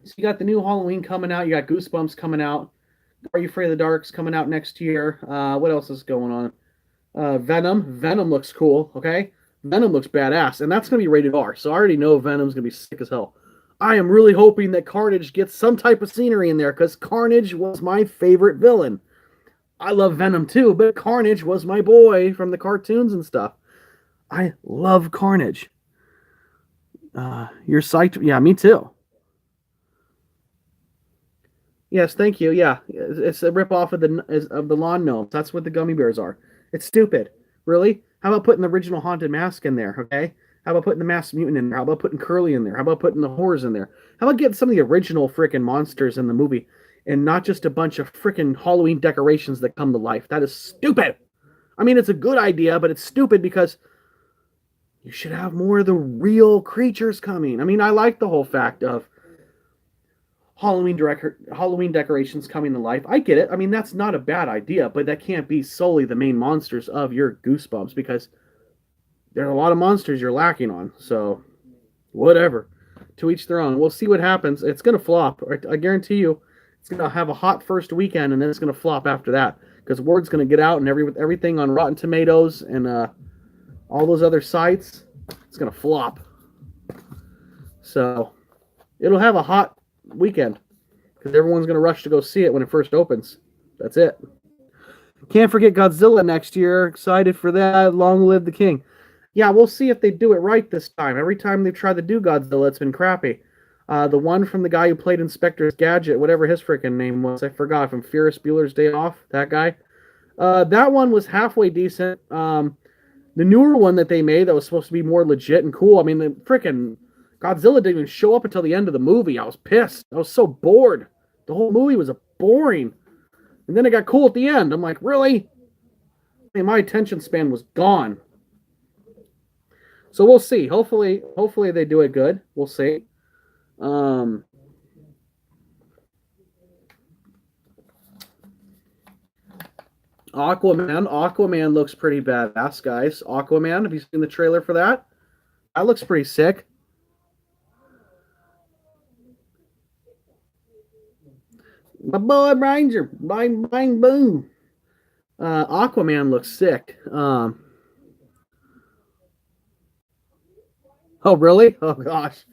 So you got the new Halloween coming out. You got Goosebumps coming out. Are You Afraid of the Dark's coming out next year. What else is going on? Venom. Venom looks cool, okay? Venom looks badass, and that's going to be rated R, so I already know Venom's going to be sick as hell. I am really hoping that Carnage gets some type of scenery in there, because Carnage was my favorite villain. I love Venom too, but Carnage was my boy from the cartoons and stuff. I love Carnage. You're psyched? Yeah, me too. Yes, thank you. Yeah, it's a ripoff of the lawn gnomes. That's what the gummy bears are. It's stupid. Really? How about putting the original Haunted Mask in there, okay? How about putting the Masked Mutant in there? How about putting Curly in there? How about putting the Horrors in there? How about getting some of the original freaking monsters in the movie and not just a bunch of freaking Halloween decorations that come to life? That is stupid. I mean, it's a good idea, but it's stupid because you should have more of the real creatures coming. I mean, I like the whole fact of Halloween decorations coming to life. I get it. I mean, that's not a bad idea, but that can't be solely the main monsters of your Goosebumps because there are a lot of monsters you're lacking on. So, whatever. To each their own. We'll see what happens. It's going to flop. I guarantee you it's going to have a hot first weekend, and then it's going to flop after that because word's going to get out and everything on Rotten Tomatoes and all those other sites, it's going to flop. So, it'll have a hot weekend because everyone's going to rush to go see it when it first opens. That's it. Can't forget Godzilla next year. Excited for that. Long live the king. Yeah, we'll see if they do it right this time. Every time they've tried to do Godzilla, it's been crappy. The one from the guy who played Inspector Gadget, whatever his freaking name was, I forgot, from Ferris Bueller's Day Off, that guy. That one was halfway decent. The newer one that they made that was supposed to be more legit and cool, I mean, the freaking Godzilla didn't even show up until the end of the movie. I was pissed. I was so bored. The whole movie was boring. And then it got cool at the end. I'm like, really? I mean, my attention span was gone. So we'll see. Hopefully they do it good. We'll see. Aquaman looks pretty badass, guys. Aquaman, have you seen the trailer for that? That looks pretty sick. My boy Ranger, bang bang boom. Aquaman looks sick. Oh really? Oh gosh.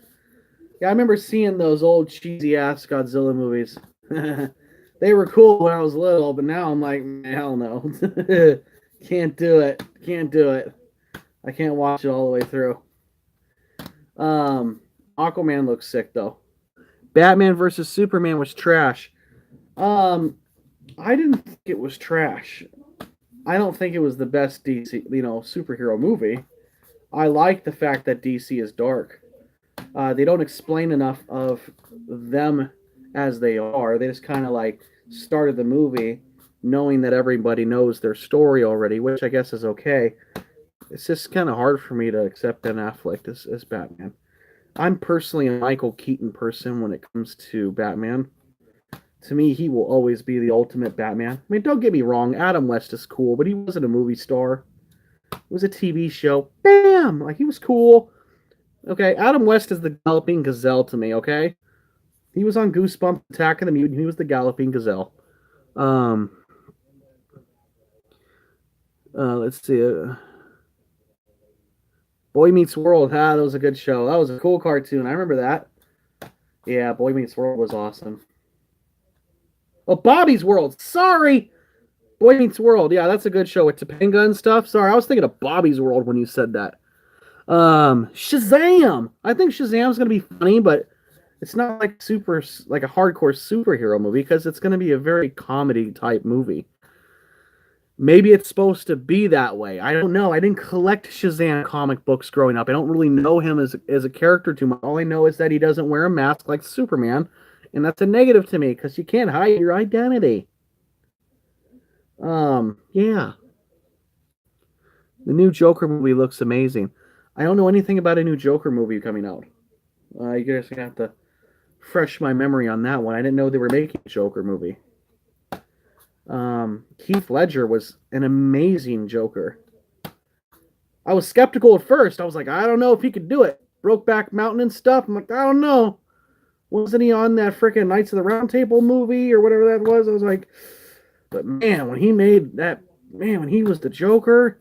Yeah, I remember seeing those old cheesy ass Godzilla movies. They were cool when I was little, but now I'm like, hell no. Can't do it. Can't do it. I can't watch it all the way through. Aquaman looks sick though. Batman versus Superman was trash. I didn't think it was trash. I don't think it was the best DC, superhero movie. I like the fact that DC is dark. They don't explain enough of them as they are. They just kind of like started the movie knowing that everybody knows their story already, which I guess is okay. It's just kind of hard for me to accept Ben Affleck as Batman. I'm personally a Michael Keaton person when it comes to Batman. To me, he will always be the ultimate Batman. I mean, don't get me wrong, Adam West is cool, but he wasn't a movie star. It was a TV show. Bam! Like, he was cool. Okay, Adam West is the Galloping Gazelle to me, okay? He was on Goosebumps, Attack of the Mutant. He was the Galloping Gazelle. Let's see. Boy Meets World. That was a good show. That was a cool cartoon. I remember that. Yeah, Boy Meets World was awesome. Oh, Bobby's World. Sorry. Boy Meets World. Yeah, that's a good show with Topanga and stuff. Sorry, I was thinking of Bobby's World when you said that. Shazam! I think Shazam's going to be funny, but it's not like like a hardcore superhero movie because it's going to be a very comedy type movie. Maybe it's supposed to be that way. I don't know. I didn't collect Shazam comic books growing up. I don't really know him as a character too much. All I know is that he doesn't wear a mask like Superman, and that's a negative to me because you can't hide your identity. Yeah. The new Joker movie looks amazing. I don't know anything about a new Joker movie coming out. You guys have to fresh my memory on that one. I didn't know they were making a Joker movie. Heath Ledger was an amazing Joker. I was skeptical at first. I was like, I don't know if he could do it. Brokeback Mountain and stuff. I'm like, I don't know. Wasn't he on that freaking Knights of the Round Table movie or whatever that was? I was like, but man, when he was the Joker,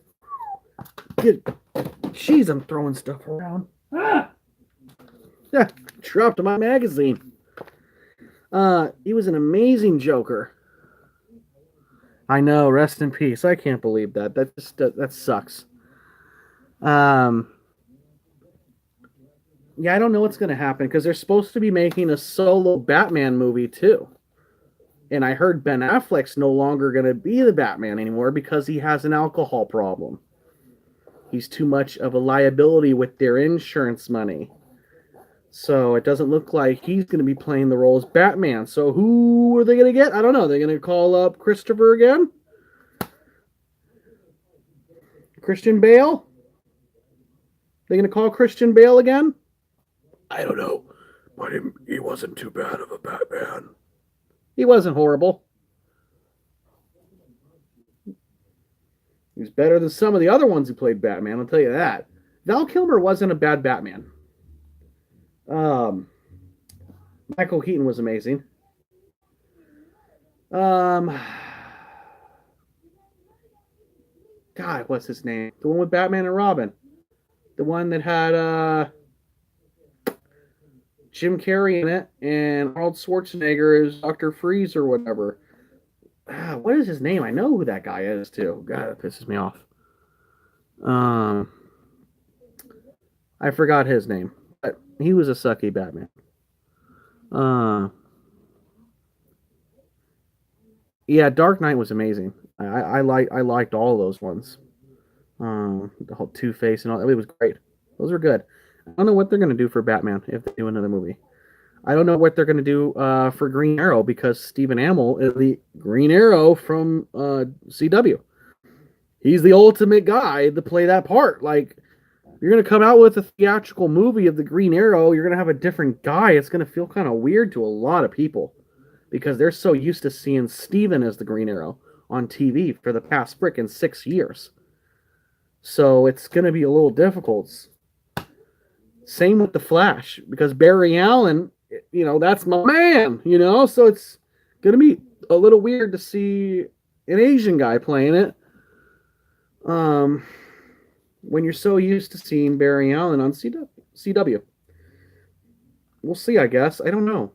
jeez, I'm throwing stuff around. Yeah, dropped my magazine. He was an amazing Joker. I know, rest in peace. I can't believe that. That sucks. Yeah, I don't know what's going to happen because they're supposed to be making a solo Batman movie too. And I heard Ben Affleck's no longer going to be the Batman anymore because he has an alcohol problem. He's too much of a liability with their insurance money. So it doesn't look like he's going to be playing the role as Batman. So who are they going to get? I don't know. They're going to call up Christopher again? Christian Bale? They're going to call Christian Bale again? I don't know. But he wasn't too bad of a Batman. He wasn't horrible. He was better than some of the other ones who played Batman, I'll tell you that. Val Kilmer wasn't a bad Batman. Michael Keaton was amazing. God, what's his name? The one with Batman and Robin. The one that had Jim Carrey in it and Arnold Schwarzenegger as Dr. Freeze or whatever. What is his name? I know who that guy is too. God, that pisses me off. I forgot his name, but he was a sucky Batman. Yeah, Dark Knight was amazing. I liked all those ones. The whole Two-Face and all, it was great. Those were good. I don't know what they're gonna do for Batman if they do another movie. I don't know what they're gonna do for Green Arrow because Stephen Amell is the Green Arrow from CW. He's the ultimate guy to play that part. Like, you're gonna come out with a theatrical movie of the Green Arrow, you're gonna have a different guy. It's gonna feel kind of weird to a lot of people because they're so used to seeing Steven as the Green Arrow on TV for the past frickin' 6 years. So it's gonna be a little difficult. Same with the Flash, because Barry Allen, that's my man, so it's gonna be a little weird to see an Asian guy playing it. When you're so used to seeing Barry Allen on CW. We'll see, I guess. I don't know.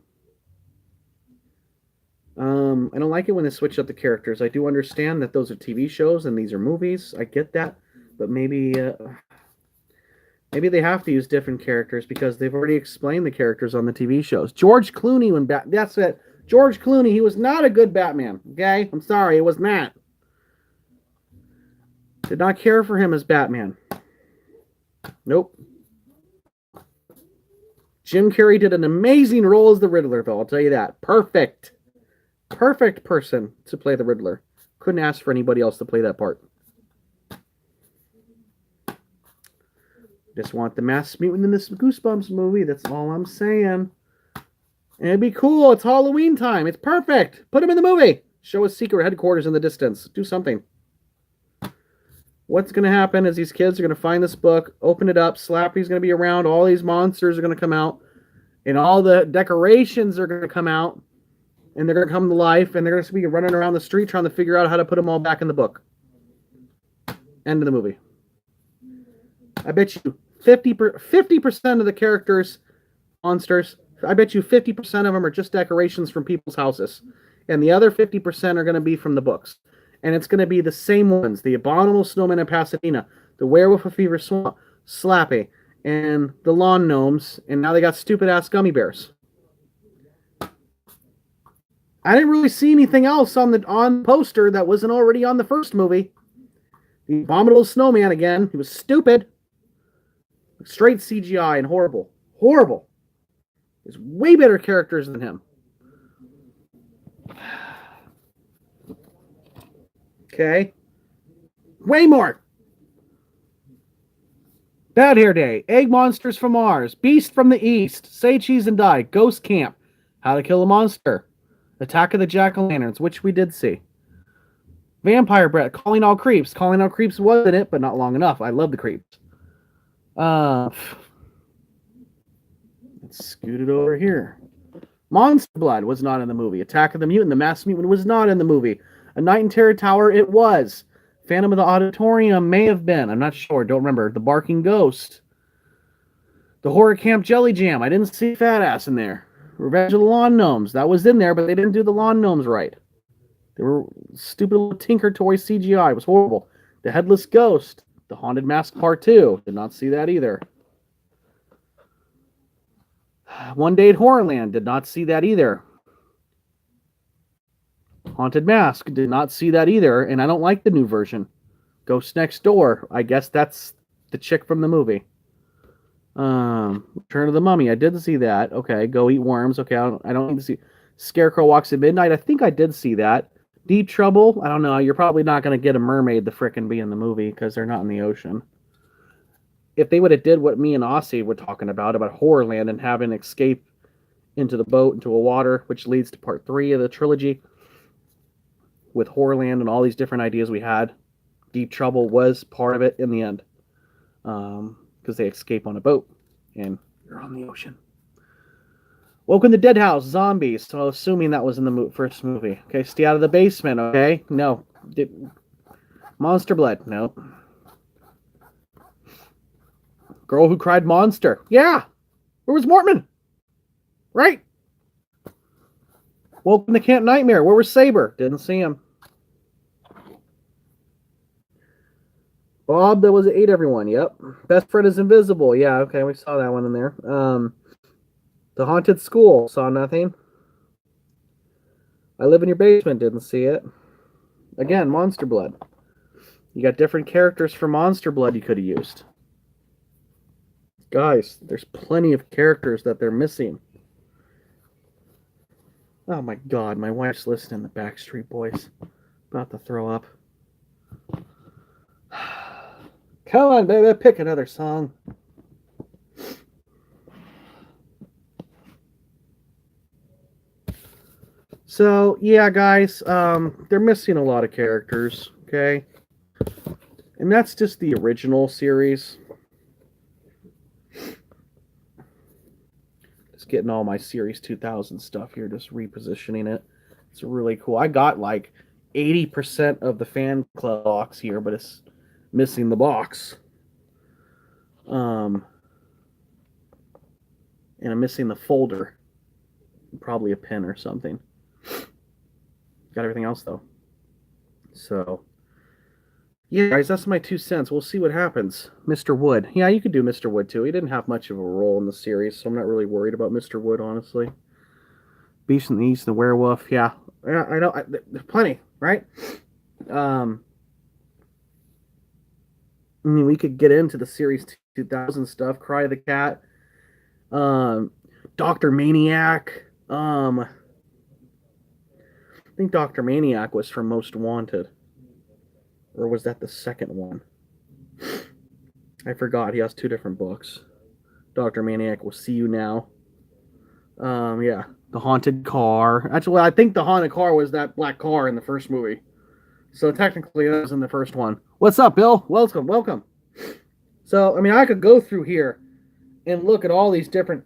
I don't like it when they switch up the characters. I do understand that those are TV shows and these are movies. I get that. But maybe they have to use different characters because they've already explained the characters on the TV shows. George Clooney, that's it. George Clooney, he was not a good Batman. Okay? I'm sorry, it was not. Did not care for him as Batman. Nope. Jim Carrey did an amazing role as the Riddler, though. I'll tell you that. Perfect. Perfect person to play the Riddler. Couldn't ask for anybody else to play that part. Just want the masked mutant in this Goosebumps movie. That's all I'm saying. And it'd be cool. It's Halloween time. It's perfect. Put him in the movie. Show his secret headquarters in the distance. Do something. What's going to happen is these kids are going to find this book, open it up, Slappy's going to be around, all these monsters are going to come out, and all the decorations are going to come out, and they're going to come to life, and they're going to be running around the street trying to figure out how to put them all back in the book. End of the movie. I bet you 50% of the characters, monsters, I bet you 50% of them are just decorations from people's houses, and the other 50% are going to be from the books. And it's going to be the same ones. The Abominable Snowman in Pasadena. The Werewolf of Fever Swamp. Slappy, and the lawn gnomes, and now they got stupid ass gummy bears. I didn't really see anything else on the poster that wasn't already on the first movie. The abominable snowman again. He was stupid. Straight CGI and horrible. Horrible. There's way better characters than him. Okay. Way more. Bad Hair Day. Egg Monsters from Mars. Beast from the East. Say Cheese and Die. Ghost Camp. How to Kill a Monster. Attack of the Jack-o'-lanterns, which we did see. Vampire Breath. Calling All Creeps. Calling All Creeps was in it, but not long enough. I love the creeps. Let's scoot it over here. Monster Blood was not in the movie. Attack of the Mutant. The Masked Mutant was not in the movie. A Night in Terror Tower, it was. Phantom of the Auditorium may have been. I'm not sure. Don't remember. The Barking Ghost. The Horror Camp Jelly Jam. I didn't see Fat Ass in there. Revenge of the Lawn Gnomes. That was in there, but they didn't do the Lawn Gnomes right. They were stupid little Tinker Toy CGI. It was horrible. The Headless Ghost. The Haunted Mask Part 2. Did not see that either. One Day at Horrorland. Did not see that either. Haunted Mask. Did not see that either. And I don't like the new version. Ghost Next Door. I guess that's the chick from the movie. Return of the Mummy. I did see that. Okay. Go Eat Worms. Okay. I don't need to see. Scarecrow Walks at Midnight. I think I did see that. Deep Trouble. I don't know. You're probably not going to get a mermaid to frickin' be in the movie because they're not in the ocean. If they would have did what me and Aussie were talking about Horrorland and having escape into the boat, into a water, which leads to part 3 of the trilogy with Horrorland and all these different ideas we had, Deep Trouble was part of it in the end. Because they escape on a boat and you're on the ocean. Welcome to Dead House, Zombies. So assuming that was in the first movie. Okay, Stay Out of the Basement. Okay, no. Monster Blood. No. Girl Who Cried Monster. Yeah. Where was Mortman? Right. Welcome to Camp Nightmare. Where was Saber? Didn't see him. Bob, that was Ate Everyone. Yep. Best Friend is Invisible. Yeah, okay, we saw that one in there. The Haunted School. Saw nothing. I Live in Your Basement. Didn't see it. Again, Monster Blood. You got different characters for Monster Blood you could have used. Guys, there's plenty of characters that they're missing. Oh my god, my wife's listening to Backstreet Boys. About to throw up. Come on, baby, pick another song. So, yeah, guys, they're missing a lot of characters, okay? And that's just the original series. Just getting all my Series 2000 stuff here, just repositioning it. It's really cool. I got like 80% of the fan club box here, but it's missing the box. And I'm missing the folder. Probably a pen or something. Got everything else though. So yeah, guys, that's my 2 cents. We'll see what happens. Mr. Wood. Yeah, you could do Mr. Wood too. He didn't have much of a role in the series, so I'm not really worried about Mr. Wood, honestly. Beast in the East, the Werewolf. Yeah, I know. There's plenty, right? I mean, we could get into the Series 2000 stuff. Cry of the Cat. Dr. Maniac. I think Dr. Maniac was from Most Wanted. Or was that the second one? I forgot. He has 2 different books. Dr. Maniac will See You Now. Yeah. The Haunted Car. Actually, I think the Haunted Car was that black car in the first movie. So technically that was in the first one. What's up, Bill? Welcome, welcome. So, I mean, I could go through here and look at all these different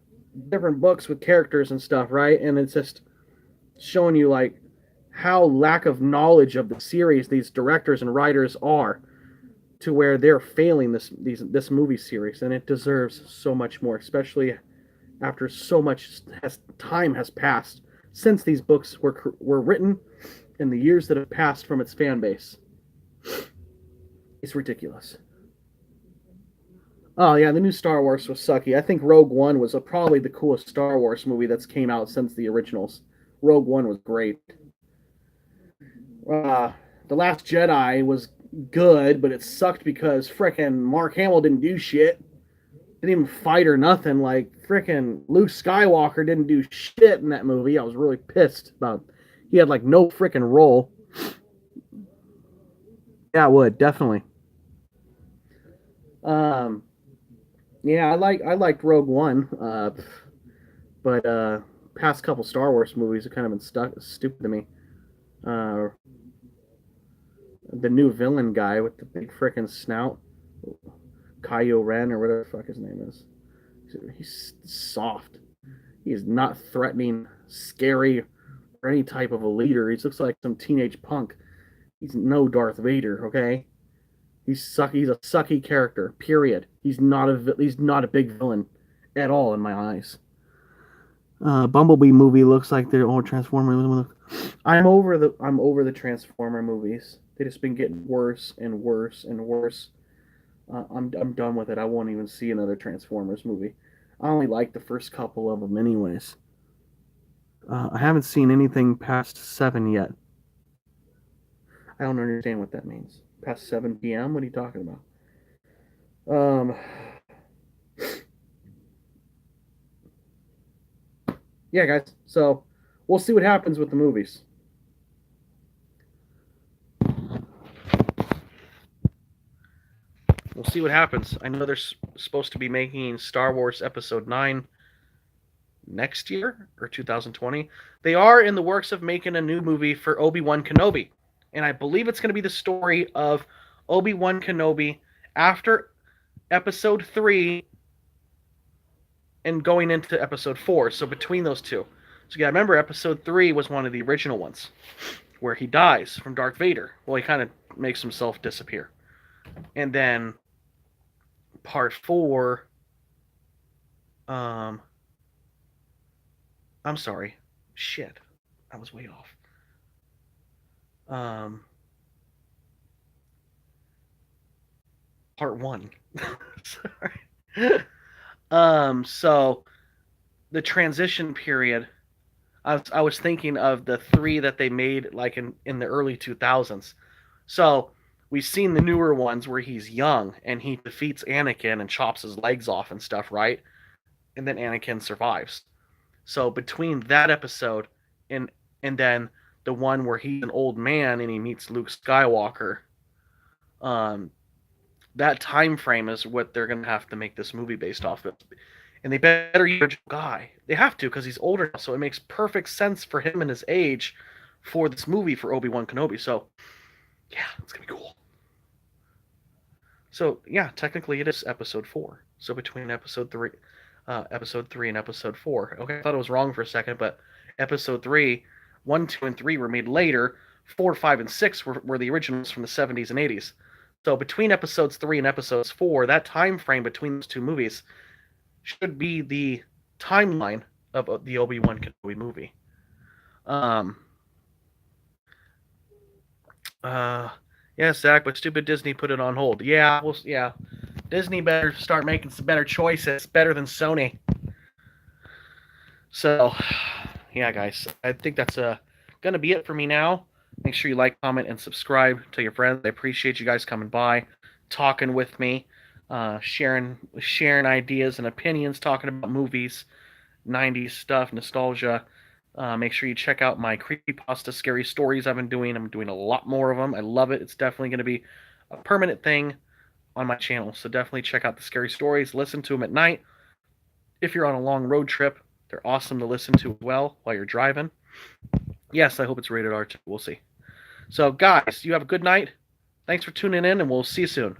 books with characters and stuff, right? And it's just showing you, like, how lack of knowledge of the series these directors and writers are, to where they're failing this movie series, and it deserves so much more, especially after so much time has passed since these books were written, and the years that have passed from its fan base. It's ridiculous. Oh yeah, the new Star Wars was sucky. I think Rogue One was probably the coolest Star Wars movie that's came out since the originals. Rogue One was great. Uh, the Last Jedi was good, but it sucked because frickin' Mark Hamill didn't do shit. Didn't even fight or nothing. Like frickin' Luke Skywalker didn't do shit in that movie. I was really pissed about. He had like no frickin' role. Yeah, I would definitely. Um, yeah, I liked Rogue One, but past couple Star Wars movies have kind of been stupid to me. Uh, the new villain guy with the big frickin' snout, Kylo Ren or whatever the fuck his name is. He's soft. He is not threatening, scary, or any type of a leader. He looks like some teenage punk. He's no Darth Vader, okay? He's sucky. He's a sucky character. Period. He's not a big villain at all in my eyes. Bumblebee movie looks like they're all Transformers. I'm over the Transformer movies. They just been getting worse and worse and worse. I'm done with it. I won't even see another Transformers movie. I only like the first couple of them, anyways. I haven't seen anything past 7 yet. I don't understand what that means. Past 7 p.m. What are you talking about? Yeah, guys. So we'll see what happens with the movies. We'll see what happens. I know they're supposed to be making Star Wars Episode 9 next year or 2020. They are in the works of making a new movie for Obi-Wan Kenobi. And I believe it's going to be the story of Obi-Wan Kenobi after Episode 3 and going into Episode 4. So between those two. So yeah, remember Episode 3 was one of the original ones where he dies from Darth Vader. Well, he kind of makes himself disappear. And then Part 4, I'm sorry. Shit. I was way off. Part 1. Sorry. So the transition period, I was thinking of the 3 that they made like in the early 2000s. So we've seen the newer ones where he's young and he defeats Anakin and chops his legs off and stuff, right? And then Anakin survives. So between that episode and then the one where he's an old man and he meets Luke Skywalker, that time frame is what they're gonna have to make this movie based off of. And they better use a guy. They have to because he's older now, so it makes perfect sense for him and his age for this movie for Obi-Wan Kenobi. So yeah, it's gonna be cool. So yeah, technically it is episode 4. So between episode 3 and episode 4. Okay, I thought it was wrong for a second, but episode 3, 1, 2, and 3 were made later. 4, 5, and 6 were the originals from the 70s and 80s. So between episodes 3 and episodes 4, that time frame between those two movies should be the timeline of the Obi-Wan Kenobi movie. Yeah, Zach, but stupid Disney put it on hold. Yeah, Disney better start making some better choices, better than Sony. So, yeah, guys, I think that's gonna be it for me now. Make sure you like, comment, and subscribe to your friends. I appreciate you guys coming by, talking with me, sharing ideas and opinions, talking about movies, 90s stuff, nostalgia. Make sure you check out my creepypasta scary stories I've been doing. I'm doing a lot more of them. I love it. It's definitely going to be a permanent thing on my channel. So definitely check out the scary stories. Listen to them at night. If you're on a long road trip, they're awesome to listen to as well while you're driving. Yes, I hope it's rated R too. We'll see. So guys, you have a good night. Thanks for tuning in, and we'll see you soon.